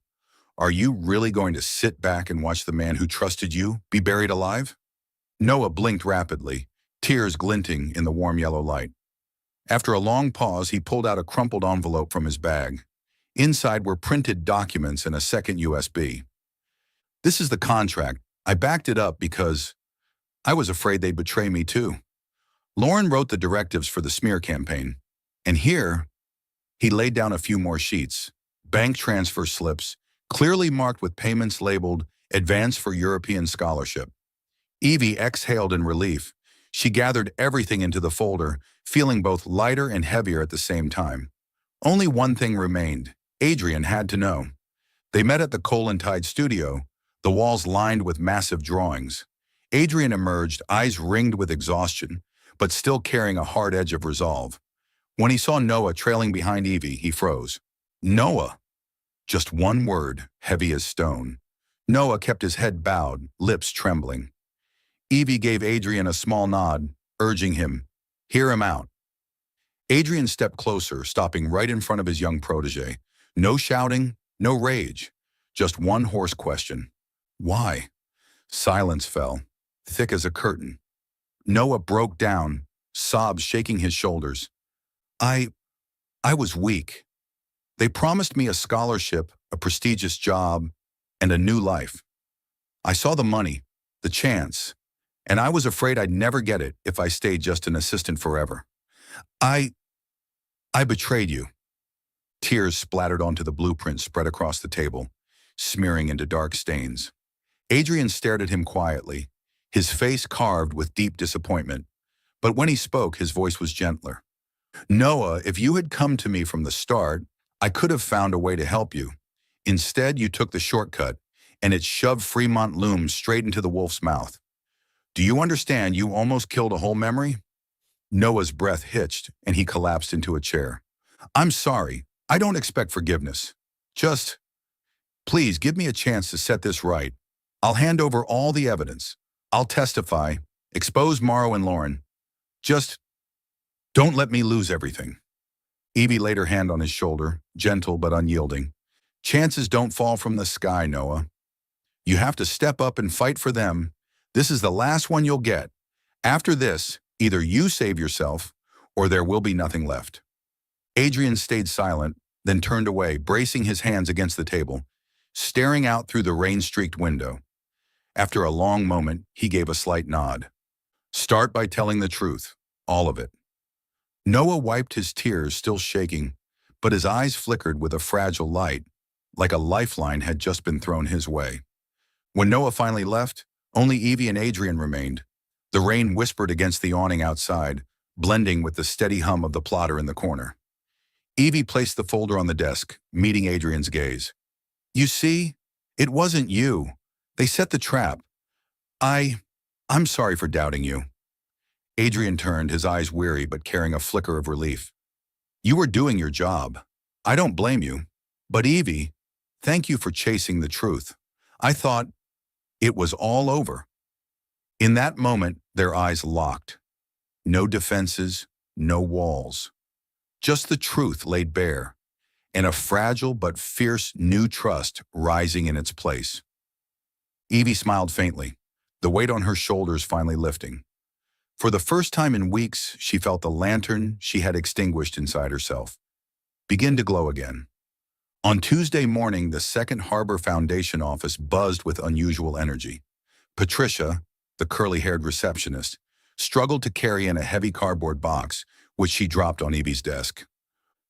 Are you really going to sit back and watch the man who trusted you be buried alive? Noah blinked rapidly, tears glinting in the warm yellow light. After a long pause, he pulled out a crumpled envelope from his bag. Inside were printed documents and a second USB. This is the contract. I backed it up because I was afraid they'd betray me too. Lauren wrote the directives for the smear campaign. And here, he laid down a few more sheets, bank transfer slips, clearly marked with payments labeled Advance for European Scholarship. Evie exhaled in relief. She gathered everything into the folder, feeling both lighter and heavier at the same time. Only one thing remained. Adrian had to know. They met at the Colantide studio, the walls lined with massive drawings. Adrian emerged, eyes ringed with exhaustion, but still carrying a hard edge of resolve. When he saw Noah trailing behind Evie, he froze. Noah! Just one word, heavy as stone. Noah kept his head bowed, lips trembling. Evie gave Adrian a small nod, urging him, hear him out. Adrian stepped closer, stopping right in front of his young protege. No shouting, no rage, just one hoarse question. Why? Silence fell, thick as a curtain. Noah broke down, sobs shaking his shoulders. I was weak. They promised me a scholarship, a prestigious job, and a new life. I saw the money, the chance, and I was afraid I'd never get it if I stayed just an assistant forever. I betrayed you. Tears splattered onto the blueprint spread across the table, smearing into dark stains. Adrian stared at him quietly, his face carved with deep disappointment. But when he spoke, his voice was gentler. Noah, if you had come to me from the start, I could have found a way to help you. Instead, you took the shortcut, and it shoved Fremont looms straight into the wolf's mouth. Do you understand you almost killed a whole memory? Noah's breath hitched, and he collapsed into a chair. I'm sorry. I don't expect forgiveness. Just, please give me a chance to set this right. I'll hand over all the evidence. I'll testify, expose Morrow and Lauren. Just don't let me lose everything. Evie laid her hand on his shoulder, gentle but unyielding. Chances don't fall from the sky, Noah. You have to step up and fight for them. This is the last one you'll get. After this, either you save yourself, or there will be nothing left. Adrian stayed silent, then turned away, bracing his hands against the table, staring out through the rain-streaked window. After a long moment, he gave a slight nod. Start by telling the truth, all of it. Noah wiped his tears, still shaking, but his eyes flickered with a fragile light, like a lifeline had just been thrown his way. When Noah finally left, only Evie and Adrian remained. The rain whispered against the awning outside, blending with the steady hum of the plotter in the corner. Evie placed the folder on the desk, meeting Adrian's gaze. You see, it wasn't you. They set the trap. I'm sorry for doubting you. Adrian turned, his eyes weary but carrying a flicker of relief. You were doing your job. I don't blame you. But Evie, thank you for chasing the truth. I thought it was all over. In that moment, their eyes locked. No defenses, no walls. Just the truth laid bare, and a fragile but fierce new trust rising in its place. Evie smiled faintly, the weight on her shoulders finally lifting. For the first time in weeks, she felt the lantern she had extinguished inside herself begin to glow again. On Tuesday morning, the Second Harbor Foundation office buzzed with unusual energy. Patricia, the curly-haired receptionist, struggled to carry in a heavy cardboard box, which she dropped on Evie's desk.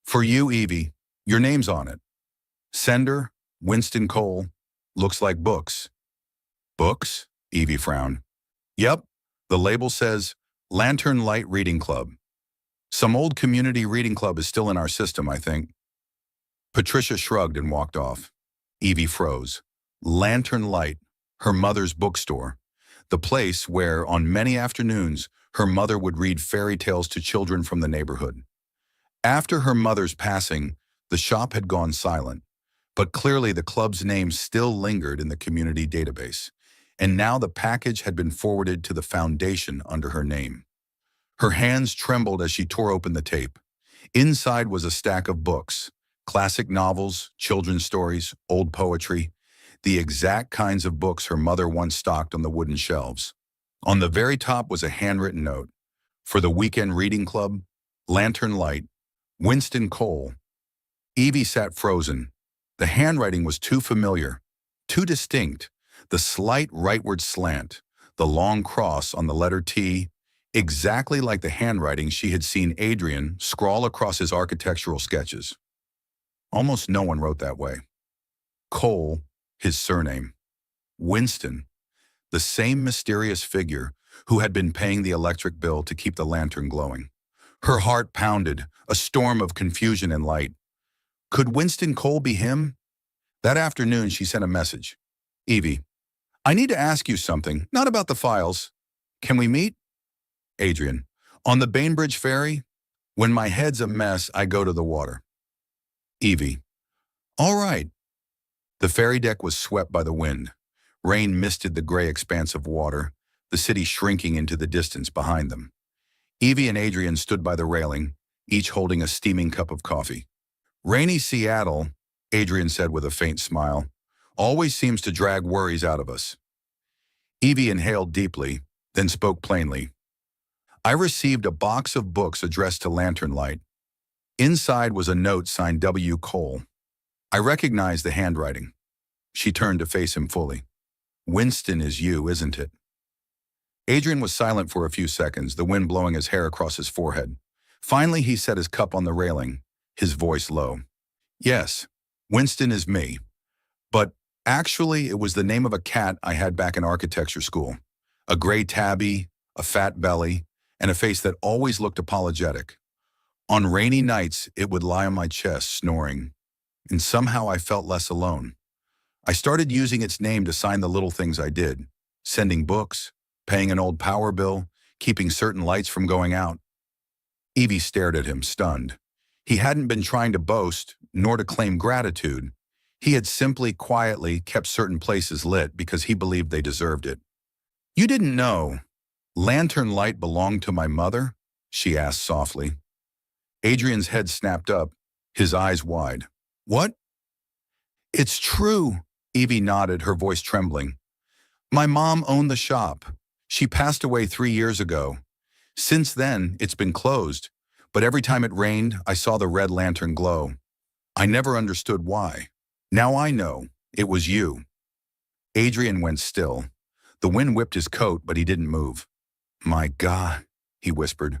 For you, Evie, your name's on it. Sender, Winston Cole, looks like books. Books? Evie frowned. Yep, the label says Lantern Light Reading Club. Some old community reading club is still in our system, I think. Patricia shrugged and walked off. Evie froze. Lantern Light, her mother's bookstore. The place where, on many afternoons, her mother would read fairy tales to children from the neighborhood. After her mother's passing, the shop had gone silent, but clearly the club's name still lingered in the community database, and now the package had been forwarded to the foundation under her name. Her hands trembled as she tore open the tape. Inside was a stack of books, classic novels, children's stories, old poetry, the exact kinds of books her mother once stocked on the wooden shelves. On the very top was a handwritten note. For the weekend reading club, Lantern Light, Winston Cole. Evie sat frozen. The handwriting was too familiar, too distinct. The slight rightward slant, the long cross on the letter T, exactly like the handwriting she had seen Adrian scrawl across his architectural sketches. Almost no one wrote that way. Cole, his surname. Winston, the same mysterious figure who had been paying the electric bill to keep the lantern glowing. Her heart pounded, a storm of confusion and light. Could Winston Cole be him? That afternoon, she sent a message. Evie, I need to ask you something, not about the files. Can we meet? Adrian, on the Bainbridge ferry? When my head's a mess, I go to the water. Evie, all right. The ferry deck was swept by the wind. Rain misted the gray expanse of water, the city shrinking into the distance behind them. Evie and Adrian stood by the railing, each holding a steaming cup of coffee. Rainy Seattle, Adrian said with a faint smile, always seems to drag worries out of us. Evie inhaled deeply, then spoke plainly. I received a box of books addressed to Lantern Light. Inside was a note signed W. Cole. I recognized the handwriting. She turned to face him fully. Winston is you, isn't it? Adrian was silent for a few seconds, the wind blowing his hair across his forehead. Finally, he set his cup on the railing, his voice low. Yes, Winston is me. But actually, it was the name of a cat I had back in architecture school. A gray tabby, a fat belly, and a face that always looked apologetic. On rainy nights, it would lie on my chest, snoring, and somehow I felt less alone. I started using its name to sign the little things I did, sending books, paying an old power bill, keeping certain lights from going out. Evie stared at him, stunned. He hadn't been trying to boast, nor to claim gratitude. He had simply quietly kept certain places lit because he believed they deserved it. "You didn't know Lantern Light belonged to my mother?" she asked softly. Adrian's head snapped up, his eyes wide. "What?" "It's true," Evie nodded, her voice trembling. "My mom owned the shop. She passed away 3 years ago. Since then, it's been closed, but every time it rained, I saw the red lantern glow. I never understood why. Now I know. It was you." Adrian went still. The wind whipped his coat, but he didn't move. "My God," he whispered.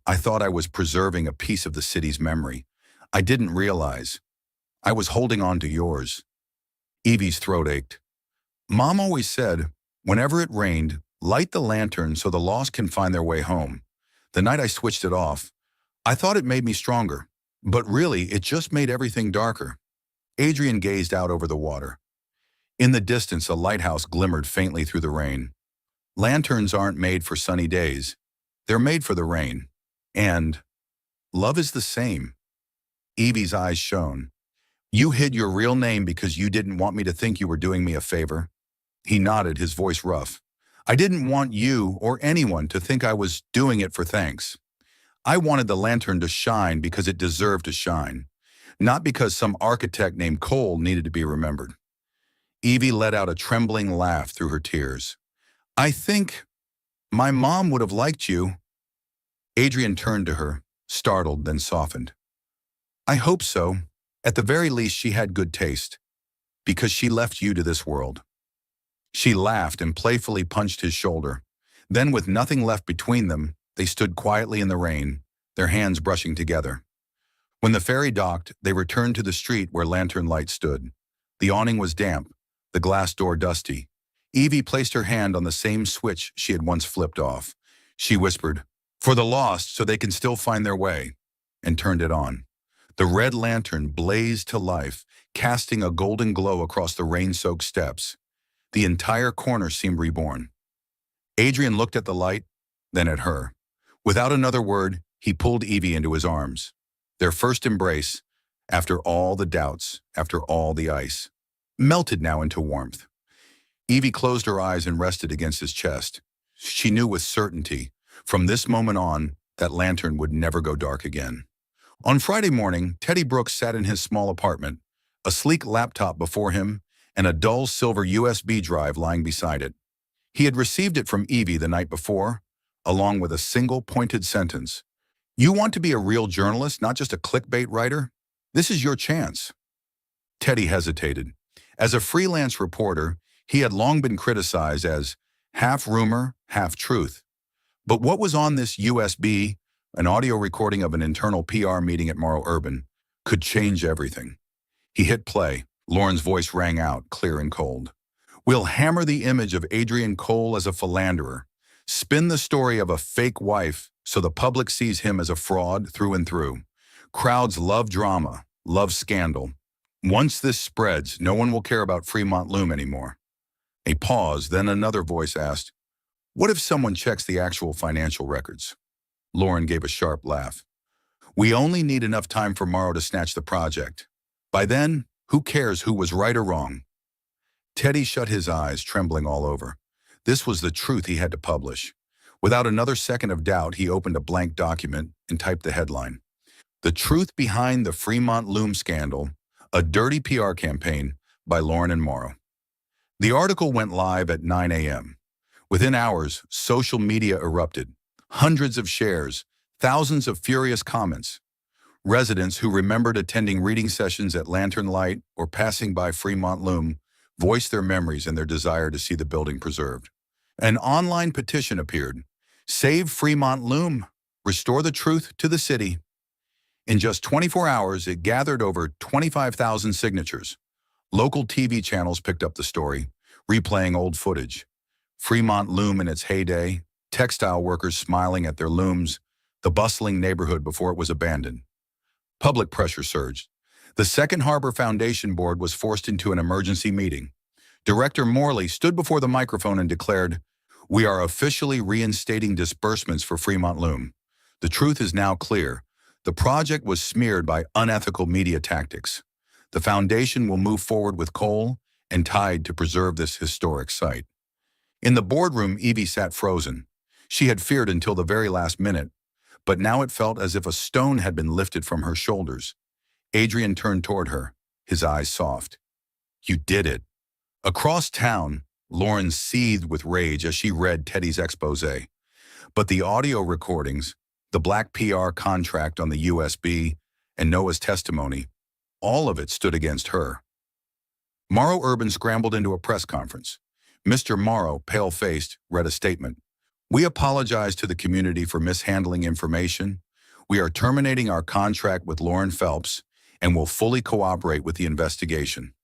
"I thought I was preserving a piece of the city's memory. I didn't realize. I was holding on to yours." Evie's throat ached. "Mom always said, whenever it rained, light the lantern so the lost can find their way home. The night I switched it off, I thought it made me stronger, but really it just made everything darker." Adrian gazed out over the water. In the distance, a lighthouse glimmered faintly through the rain. Lanterns aren't made for sunny days. They're made for the rain. And love is the same. Evie's eyes shone. "You hid your real name because you didn't want me to think you were doing me a favor." He nodded, his voice rough. "I didn't want you or anyone to think I was doing it for thanks. I wanted the lantern to shine because it deserved to shine, not because some architect named Cole needed to be remembered." Evie let out a trembling laugh through her tears. "I think my mom would have liked you." Adrian turned to her, startled, then softened. "I hope so. At the very least, she had good taste, because she left you to this world." She laughed and playfully punched his shoulder. Then, with nothing left between them, they stood quietly in the rain, their hands brushing together. When the ferry docked, they returned to the street where Lantern Light stood. The awning was damp, the glass door dusty. Evie placed her hand on the same switch she had once flipped off. She whispered, "For the lost, so they can still find their way," and turned it on. The red lantern blazed to life, casting a golden glow across the rain-soaked steps. The entire corner seemed reborn. Adrian looked at the light, then at her. Without another word, he pulled Evie into his arms. Their first embrace, after all the doubts, after all the ice, melted now into warmth. Evie closed her eyes and rested against his chest. She knew with certainty, from this moment on, that lantern would never go dark again. On Friday morning, Teddy Brooks sat in his small apartment, a sleek laptop before him and a dull silver USB drive lying beside it. He had received it from Evie the night before, along with a single pointed sentence. "You want to be a real journalist, not just a clickbait writer? This is your chance." Teddy hesitated. As a freelance reporter, he had long been criticized as half rumor, half truth. But what was on this USB, an audio recording of an internal PR meeting at Morrow Urban, could change everything. He hit play. Lauren's voice rang out, clear and cold. "We'll hammer the image of Adrian Cole as a philanderer, spin the story of a fake wife so the public sees him as a fraud through and through. Crowds love drama, love scandal. Once this spreads, no one will care about Fremont Loom anymore." A pause, then another voice asked, "What if someone checks the actual financial records?" Lauren gave a sharp laugh. "We only need enough time for Morrow to snatch the project. By then, who cares who was right or wrong?" Teddy shut his eyes, trembling all over. This was the truth he had to publish. Without another second of doubt, he opened a blank document and typed the headline. "The Truth Behind the Fremont Loom Scandal, a Dirty PR Campaign by Lauren and Morrow." The article went live at 9 a.m. Within hours, social media erupted. Hundreds of shares, thousands of furious comments. Residents who remembered attending reading sessions at Lantern Light or passing by Fremont Loom voiced their memories and their desire to see the building preserved. An online petition appeared. "Save Fremont Loom. Restore the truth to the city." In just 24 hours, it gathered over 25,000 signatures. Local TV channels picked up the story, replaying old footage. Fremont Loom in its heyday, textile workers smiling at their looms, the bustling neighborhood before it was abandoned. Public pressure surged. The Second Harbor Foundation Board was forced into an emergency meeting. Director Morley stood before the microphone and declared, "We are officially reinstating disbursements for Fremont Loom. The truth is now clear. The project was smeared by unethical media tactics. The foundation will move forward with coal and tide to preserve this historic site." In the boardroom, Evie sat frozen. She had feared until the very last minute, but now it felt as if a stone had been lifted from her shoulders. Adrian turned toward her, his eyes soft. "You did it." Across town, Lauren seethed with rage as she read Teddy's exposé. But the audio recordings, the black PR contract on the USB, and Noah's testimony, all of it stood against her. Morrow Urban scrambled into a press conference. Mr. Morrow, pale-faced, read a statement. "We apologize to the community for mishandling information. We are terminating our contract with Lauren Phelps and will fully cooperate with the investigation."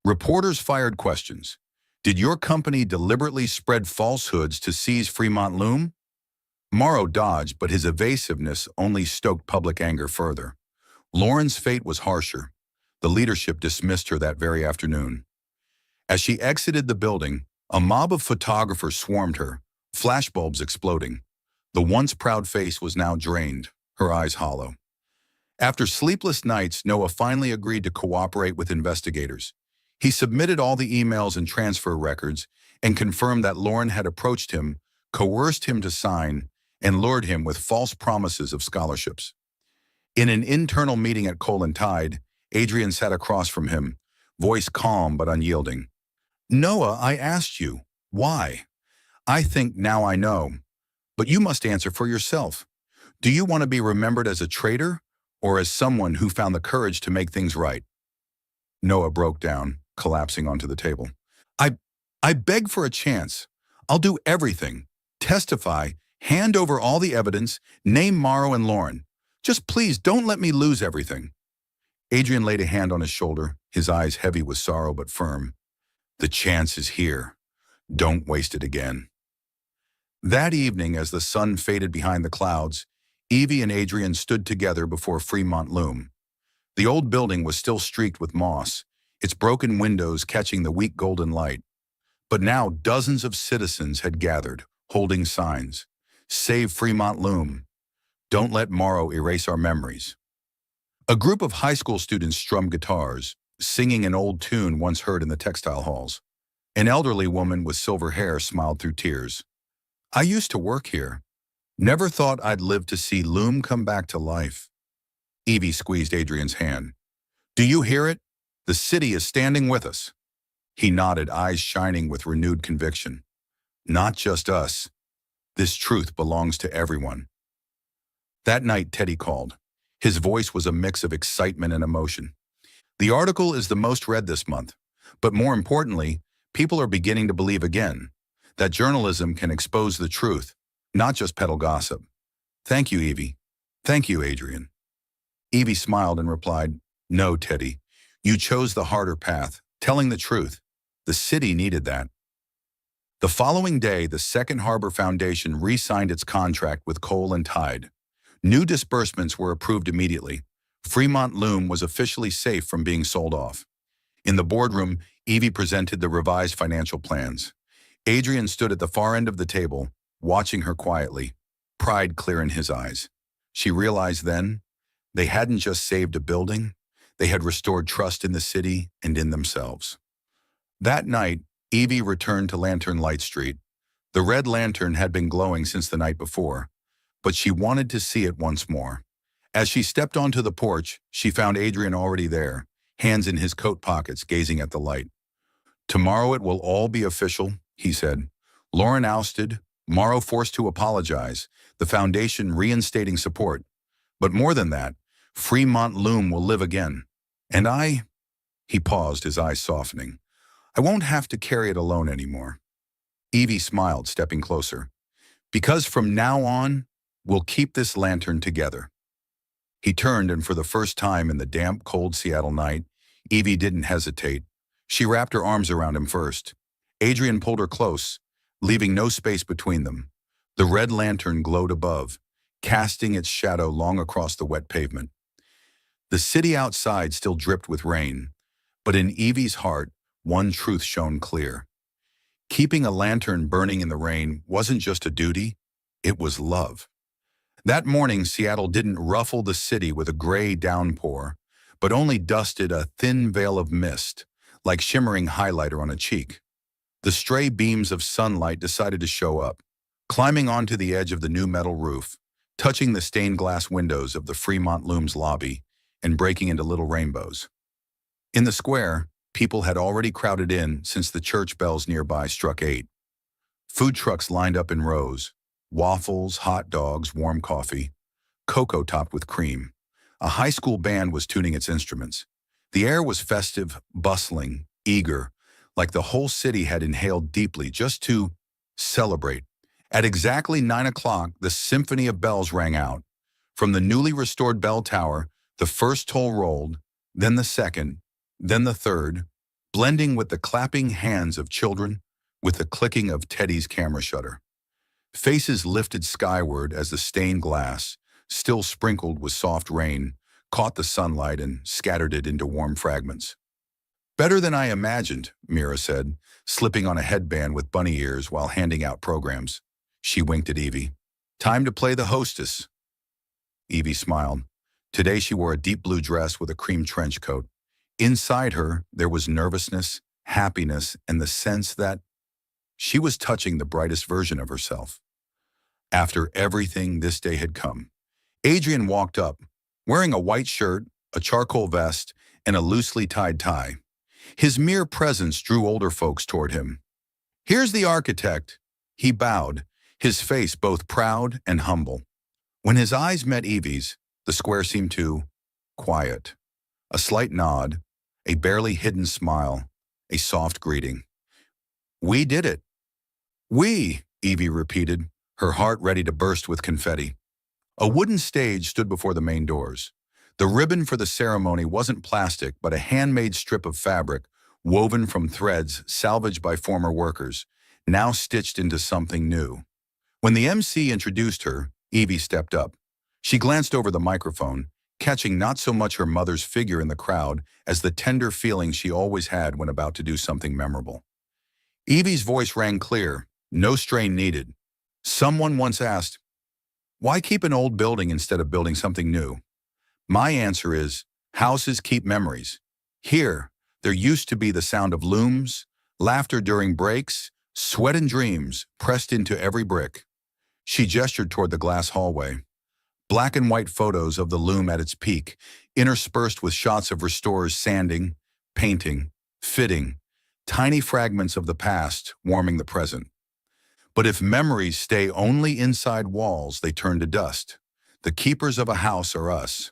Reporters fired questions. "Did your company deliberately spread falsehoods to seize Fremont Loom?" Morrow dodged, but his evasiveness only stoked public anger further. Lauren's fate was harsher. The leadership dismissed her that very afternoon. As she exited the building, a mob of photographers swarmed her, flashbulbs exploding. The once proud face was now drained, her eyes hollow. After sleepless nights, Noah finally agreed to cooperate with investigators. He submitted all the emails and transfer records and confirmed that Lauren had approached him, coerced him to sign, and lured him with false promises of scholarships. In an internal meeting at Coal and Tide, Adrian sat across from him, voice calm but unyielding. "Noah, I asked you. Why? I think now I know. But you must answer for yourself. Do you want to be remembered as a traitor or as someone who found the courage to make things right?" Noah broke down, collapsing onto the table. I beg for a chance. I'll do everything. Testify, hand over all the evidence, name Morrow and Lauren. Just please don't let me lose everything." Adrian laid a hand on his shoulder, his eyes heavy with sorrow but firm. "The chance is here. Don't waste it again." That evening, as the sun faded behind the clouds, Evie and Adrian stood together before Fremont Loom. The old building was still streaked with moss, its broken windows catching the weak golden light. But now dozens of citizens had gathered, holding signs. "Save Fremont Loom. Don't let Morrow erase our memories." A group of high school students strummed guitars, singing an old tune once heard in the textile halls. An elderly woman with silver hair smiled through tears. "I used to work here. Never thought I'd live to see Loom come back to life." Evie squeezed Adrian's hand. "Do you hear it? The city is standing with us." He nodded, eyes shining with renewed conviction. "Not just us. This truth belongs to everyone." That night, Teddy called. His voice was a mix of excitement and emotion. "The article is the most read this month, but more importantly, people are beginning to believe again that journalism can expose the truth, not just peddle gossip. Thank you, Evie. Thank you, Adrian." Evie smiled and replied, "No, Teddy. You chose the harder path, telling the truth. The city needed that." The following day, the Second Harbor Foundation re-signed its contract with Coal and Tide. New disbursements were approved immediately. Fremont Loom was officially safe from being sold off. In the boardroom, Evie presented the revised financial plans. Adrian stood at the far end of the table, watching her quietly, pride clear in his eyes. She realized then, they hadn't just saved a building, they had restored trust in the city and in themselves. That night, Evie returned to Lantern Light Street. The red lantern had been glowing since the night before, but she wanted to see it once more. As she stepped onto the porch, she found Adrian already there, hands in his coat pockets, gazing at the light. "Tomorrow it will all be official," he said. "Lauren ousted, Morrow forced to apologize, the foundation reinstating support. But more than that, Fremont Loom will live again. And he paused, his eyes softening. "I won't have to carry it alone anymore." Evie smiled, stepping closer. "Because from now on, we'll keep this lantern together." He turned, and for the first time in the damp, cold Seattle night, Evie didn't hesitate. She wrapped her arms around him first. Adrian pulled her close, leaving no space between them. The red lantern glowed above, casting its shadow long across the wet pavement. The city outside still dripped with rain, but in Evie's heart, one truth shone clear. Keeping a lantern burning in the rain wasn't just a duty, it was love. That morning, Seattle didn't ruffle the city with a gray downpour, but only dusted a thin veil of mist, like shimmering highlighter on a cheek. The stray beams of sunlight decided to show up, climbing onto the edge of the new metal roof, touching the stained glass windows of the Fremont Looms lobby, and breaking into little rainbows. In the square, people had already crowded in since the church bells nearby struck 8. Food trucks lined up in rows, waffles, hot dogs, warm coffee, cocoa topped with cream. A high school band was tuning its instruments. The air was festive, bustling, eager, like the whole city had inhaled deeply just to celebrate. At exactly 9 o'clock, the symphony of bells rang out. From the newly restored bell tower, the first toll rolled, then the second, then the third, blending with the clapping hands of children, with the clicking of Teddy's camera shutter. Faces lifted skyward as the stained glass, still sprinkled with soft rain, caught the sunlight and scattered it into warm fragments. "Better than I imagined," Mira said, slipping on a headband with bunny ears while handing out programs. She winked at Evie. "Time to play the hostess." Evie smiled. Today she wore a deep blue dress with a cream trench coat. Inside her, there was nervousness, happiness, and the sense that she was touching the brightest version of herself. After everything this day had come, Adrian walked up, wearing a white shirt, a charcoal vest, and a loosely tied tie. His mere presence drew older folks toward him. "Here's the architect." He bowed, his face both proud and humble. When his eyes met Evie's, the square seemed to quiet. A slight nod, a barely hidden smile, a soft greeting. "We did it." "We," Evie repeated, her heart ready to burst with confetti. A wooden stage stood before the main doors. The ribbon for the ceremony wasn't plastic, but a handmade strip of fabric woven from threads salvaged by former workers, now stitched into something new. When the MC introduced her, Evie stepped up. She glanced over the microphone, catching not so much her mother's figure in the crowd as the tender feeling she always had when about to do something memorable. Evie's voice rang clear, no strain needed. Someone once asked, "Why keep an old building instead of building something new?" My answer is, houses keep memories. Here, there used to be the sound of looms, laughter during breaks, sweat and dreams pressed into every brick. She gestured toward the glass hallway. Black and white photos of the loom at its peak, interspersed with shots of restorers sanding, painting, fitting, tiny fragments of the past warming the present. But if memories stay only inside walls, they turn to dust. The keepers of a house are us.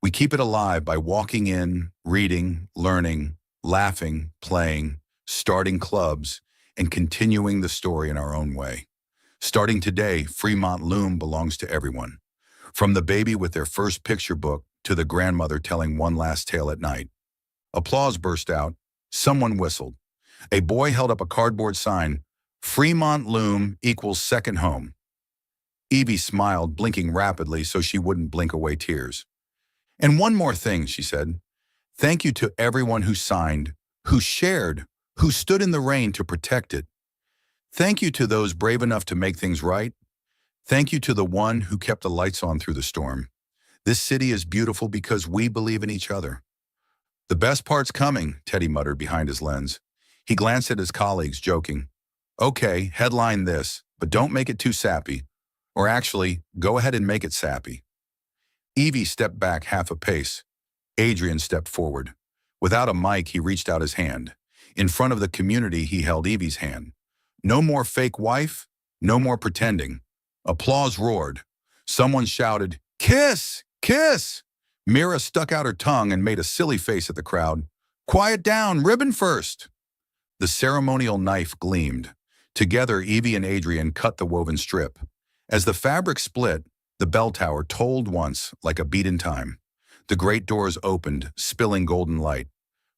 We keep it alive by walking in, reading, learning, laughing, playing, starting clubs, and continuing the story in our own way. Starting today, Fremont Loom belongs to everyone. From the baby with their first picture book to the grandmother telling one last tale at night. Applause burst out. Someone whistled. A boy held up a cardboard sign, "Fremont Loom equals second home." Evie smiled, blinking rapidly so she wouldn't blink away tears. "And one more thing," she said. "Thank you to everyone who signed, who shared, who stood in the rain to protect it. Thank you to those brave enough to make things right. Thank you to the one who kept the lights on through the storm. This city is beautiful because we believe in each other." "The best part's coming," Teddy muttered behind his lens. He glanced at his colleagues, joking. "Okay, headline this, but don't make it too sappy. Or actually, go ahead and make it sappy." Evie stepped back half a pace. Adrian stepped forward. Without a mic, he reached out his hand. In front of the community, he held Evie's hand. No more fake wife, no more pretending. Applause roared. Someone shouted, "Kiss! Kiss!" Mira stuck out her tongue and made a silly face at the crowd. "Quiet down, ribbon first." The ceremonial knife gleamed. Together, Evie and Adrian cut the woven strip. As the fabric split, the bell tower tolled once like a beat in time. The great doors opened, spilling golden light.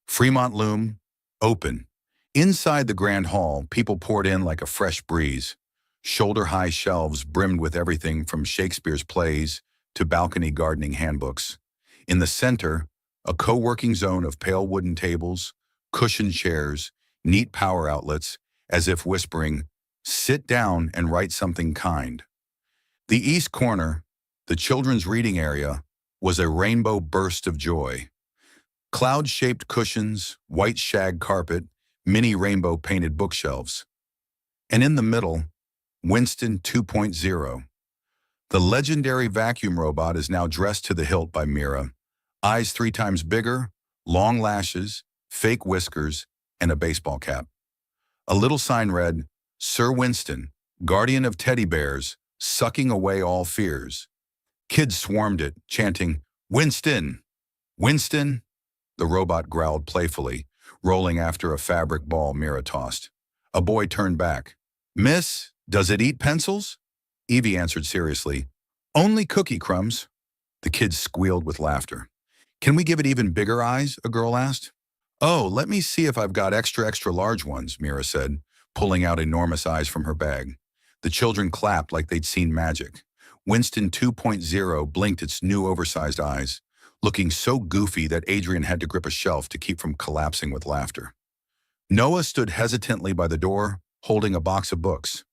Fremont Loom, open. Inside the grand hall, people poured in like a fresh breeze. Shoulder-high shelves brimmed with everything from Shakespeare's plays to balcony gardening handbooks. In the center, a co-working zone of pale wooden tables, cushioned chairs, neat power outlets, as if whispering, "Sit down and write something kind." The east corner, the children's reading area, was a rainbow burst of joy. Cloud-shaped cushions, white shag carpet, mini rainbow-painted bookshelves. And in the middle, Winston 2.0. The legendary vacuum robot is now dressed to the hilt by Mira. Eyes 3 times bigger, long lashes, fake whiskers, and a baseball cap. A little sign read, "Sir Winston, guardian of teddy bears, sucking away all fears." Kids swarmed it, chanting, "Winston! Winston!" The robot growled playfully, rolling after a fabric ball Mira tossed. A boy turned back. "Miss, does it eat pencils?" Evie answered seriously, "Only cookie crumbs." The kids squealed with laughter. "Can we give it even bigger eyes?" a girl asked. "Oh, let me see if I've got extra large ones," Mira said, pulling out enormous eyes from her bag. The children clapped like they'd seen magic. Winston 2.0 blinked its new oversized eyes, looking so goofy that Adrian had to grip a shelf to keep from collapsing with laughter. Noah stood hesitantly by the door, holding a box of books.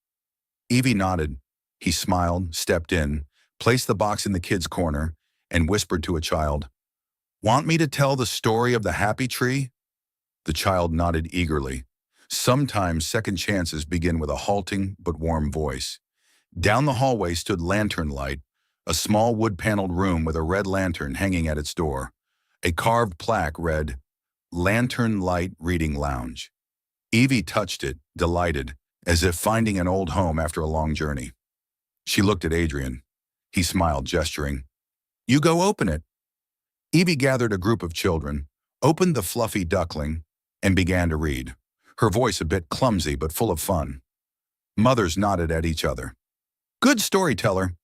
Evie nodded. He smiled, stepped in, placed the box in the kid's corner, and whispered to a child, "Want me to tell the story of the happy tree?" The child nodded eagerly. Sometimes second chances begin with a halting but warm voice. Down the hallway stood Lantern Light, a small wood-paneled room with a red lantern hanging at its door. A carved plaque read, "Lantern Light Reading Lounge." Evie touched it, delighted, as if finding an old home after a long journey. She looked at Adrian. He smiled, gesturing, "You go open it." Evie gathered a group of children, opened the fluffy duckling, and began to read, her voice a bit clumsy but full of fun. Mothers nodded at each other. "Good storyteller."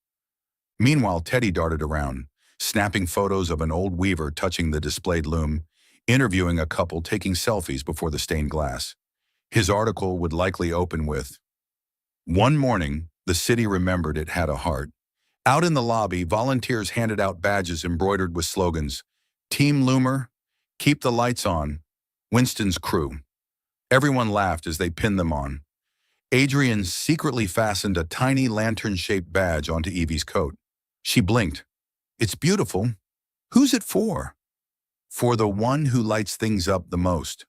Meanwhile, Teddy darted around, snapping photos of an old weaver touching the displayed loom, interviewing a couple taking selfies before the stained glass. His article would likely open with, "One morning, the city remembered it had a heart." Out in the lobby, volunteers handed out badges embroidered with slogans, "Team Loomer, keep the lights on, Winston's crew." Everyone laughed as they pinned them on. Adrian secretly fastened a tiny lantern-shaped badge onto Evie's coat. She blinked. "It's beautiful. Who's it for?" "For the one who lights things up the most."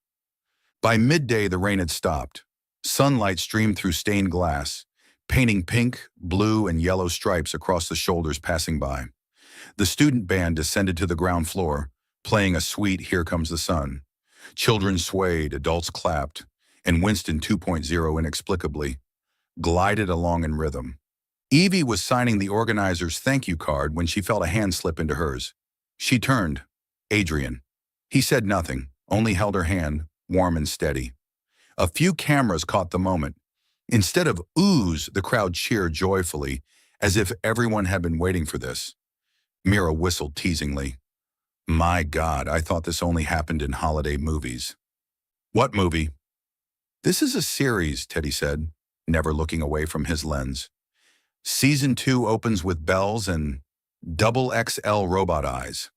By midday, the rain had stopped. Sunlight streamed through stained glass, painting pink, blue, and yellow stripes across the shoulders passing by. The student band descended to the ground floor, playing a sweet "Here Comes the Sun." Children swayed, adults clapped, and Winston 2.0 inexplicably glided along in rhythm. Evie was signing the organizer's thank you card when she felt a hand slip into hers. She turned. Adrian. He said nothing, only held her hand, warm and steady. A few cameras caught the moment. Instead of oohs, the crowd cheered joyfully, as if everyone had been waiting for this. Mira whistled teasingly. "My God, I thought this only happened in holiday movies." "What movie?" "This is a series," Teddy said, never looking away from his lens. "Season 2 opens with bells and double XL robot eyes."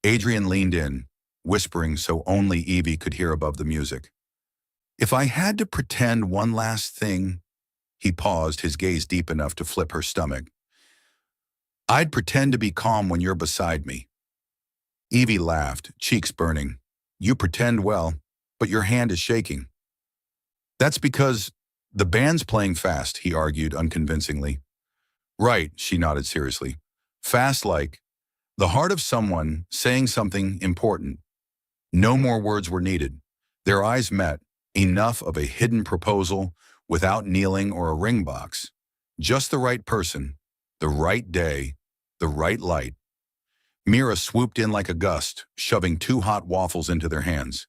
Adrian leaned in, whispering so only Evie could hear above the music. "If I had to pretend one last thing," he paused, his gaze deep enough to flip her stomach, "I'd pretend to be calm when you're beside me." Evie laughed, cheeks burning. "You pretend well, but your hand is shaking." "That's because the band's playing fast," he argued unconvincingly. "Right," she nodded seriously. "Fast like the heart of someone saying something important." No more words were needed. Their eyes met, enough of a hidden proposal without kneeling or a ring box. Just the right person, the right day, the right light. Mira swooped in like a gust, shoving 2 hot waffles into their hands.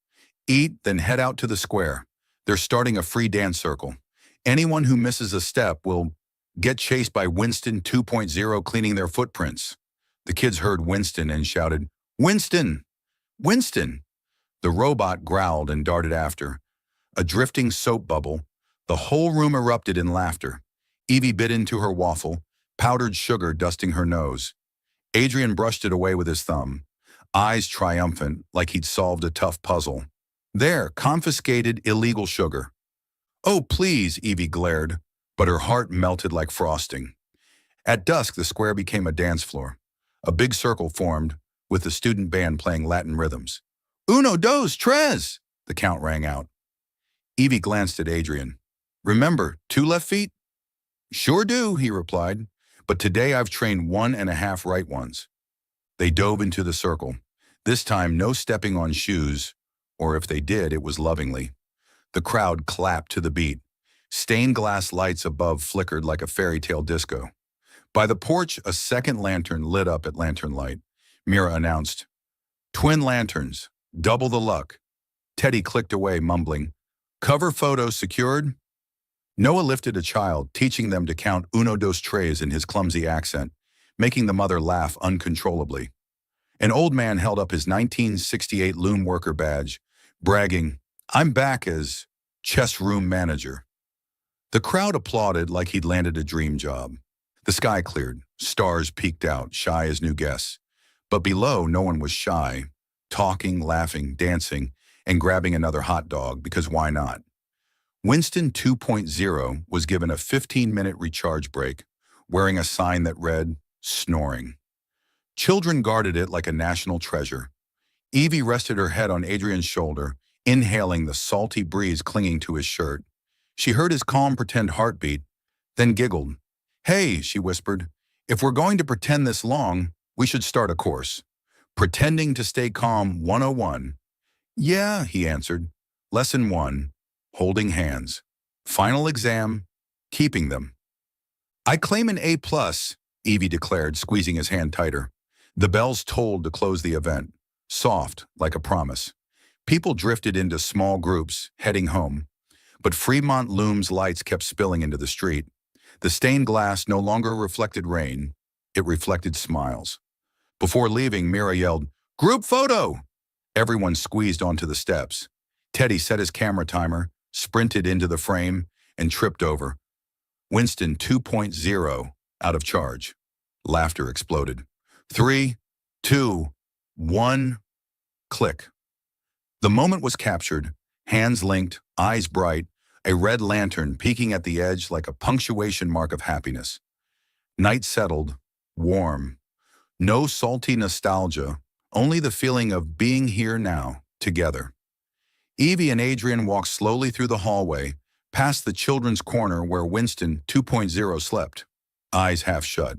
"Eat, then head out to the square. They're starting a free dance circle. Anyone who misses a step will get chased by Winston 2.0 cleaning their footprints." The kids heard Winston and shouted, "Winston! Winston!" The robot growled and darted after. A drifting soap bubble. The whole room erupted in laughter. Evie bit into her waffle, powdered sugar dusting her nose. Adrian brushed it away with his thumb, eyes triumphant like he'd solved a tough puzzle. There, confiscated illegal sugar. Oh, please, Evie glared, but her heart melted like frosting. At dusk, the square became a dance floor. A big circle formed, with the student band playing Latin rhythms. Uno, dos, tres, the count rang out. Evie glanced at Adrian. Remember, 2 left feet? Sure do, he replied, but today I've trained 1.5 right ones. They dove into the circle. This time, no stepping on shoes, or if they did, it was lovingly. The crowd clapped to the beat. Stained glass lights above flickered like a fairy tale disco. By the porch, a second lantern lit up at lantern light. Mira announced, "Twin lanterns, double the luck." Teddy clicked away, mumbling, "Cover photo secured?" Noah lifted a child, teaching them to count uno dos tres in his clumsy accent, making the mother laugh uncontrollably. An old man held up his 1968 loom worker badge, bragging, "I'm back as chess room manager." The crowd applauded like he'd landed a dream job. The sky cleared, stars peeked out, shy as new guests. But below, no one was shy, talking, laughing, dancing, and grabbing another hot dog, because why not? Winston 2.0 was given a 15-minute recharge break, wearing a sign that read, "Snoring." Children guarded it like a national treasure. Evie rested her head on Adrian's shoulder, inhaling the salty breeze clinging to his shirt. She heard his calm pretend heartbeat, then giggled. "Hey," she whispered, "if we're going to pretend this long, we should start a course. Pretending to stay calm 101. "Yeah," he answered. "Lesson 1, holding hands. Final exam, keeping them." "I claim an A+, Evie declared, squeezing his hand tighter. The bells tolled to close the event, soft, like a promise. People drifted into small groups, heading home. But Fremont Loom's lights kept spilling into the street. The stained glass no longer reflected rain. It reflected smiles. Before leaving, Mira yelled, "Group photo!" Everyone squeezed onto the steps. Teddy set his camera timer, sprinted into the frame, and tripped over. Winston 2.0 out of charge. Laughter exploded. 3, 2, 1, click. The moment was captured, hands linked, eyes bright, a red lantern peeking at the edge like a punctuation mark of happiness. Night settled, warm. No salty nostalgia, only the feeling of being here now, together. Evie and Adrian walked slowly through the hallway, past the children's corner where Winston 2.0 slept, eyes half shut,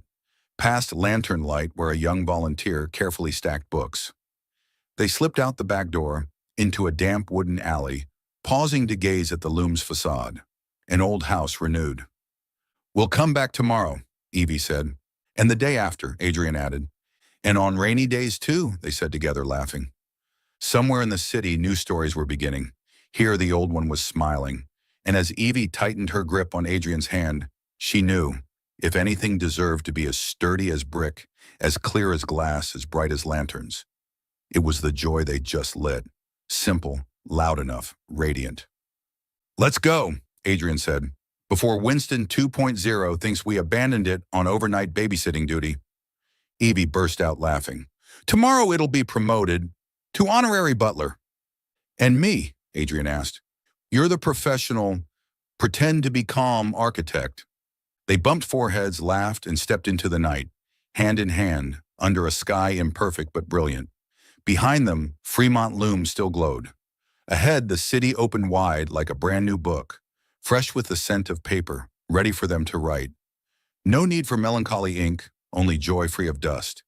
past lantern light where a young volunteer carefully stacked books. They slipped out the back door, into a damp wooden alley, pausing to gaze at the loom's facade. An old house renewed. "We'll come back tomorrow," Evie said. "And the day after," Adrian added. "And on rainy days too," they said together, laughing. Somewhere in the city, new stories were beginning. Here the old one was smiling. And as Evie tightened her grip on Adrian's hand, she knew, if anything deserved to be as sturdy as brick, as clear as glass, as bright as lanterns, it was the joy they just lit. Simple, loud enough, radiant. "Let's go," Adrian said, "before Winston 2.0 thinks we abandoned it on overnight babysitting duty." Evie burst out laughing. "Tomorrow it'll be promoted to honorary butler." "And me?" Adrian asked. "You're the professional, pretend to be calm architect." They bumped foreheads, laughed, and stepped into the night, hand in hand, under a sky imperfect but brilliant. Behind them, Fremont Loom still glowed. Ahead, the city opened wide like a brand new book, fresh with the scent of paper, ready for them to write. No need for melancholy ink, only joy free of dust.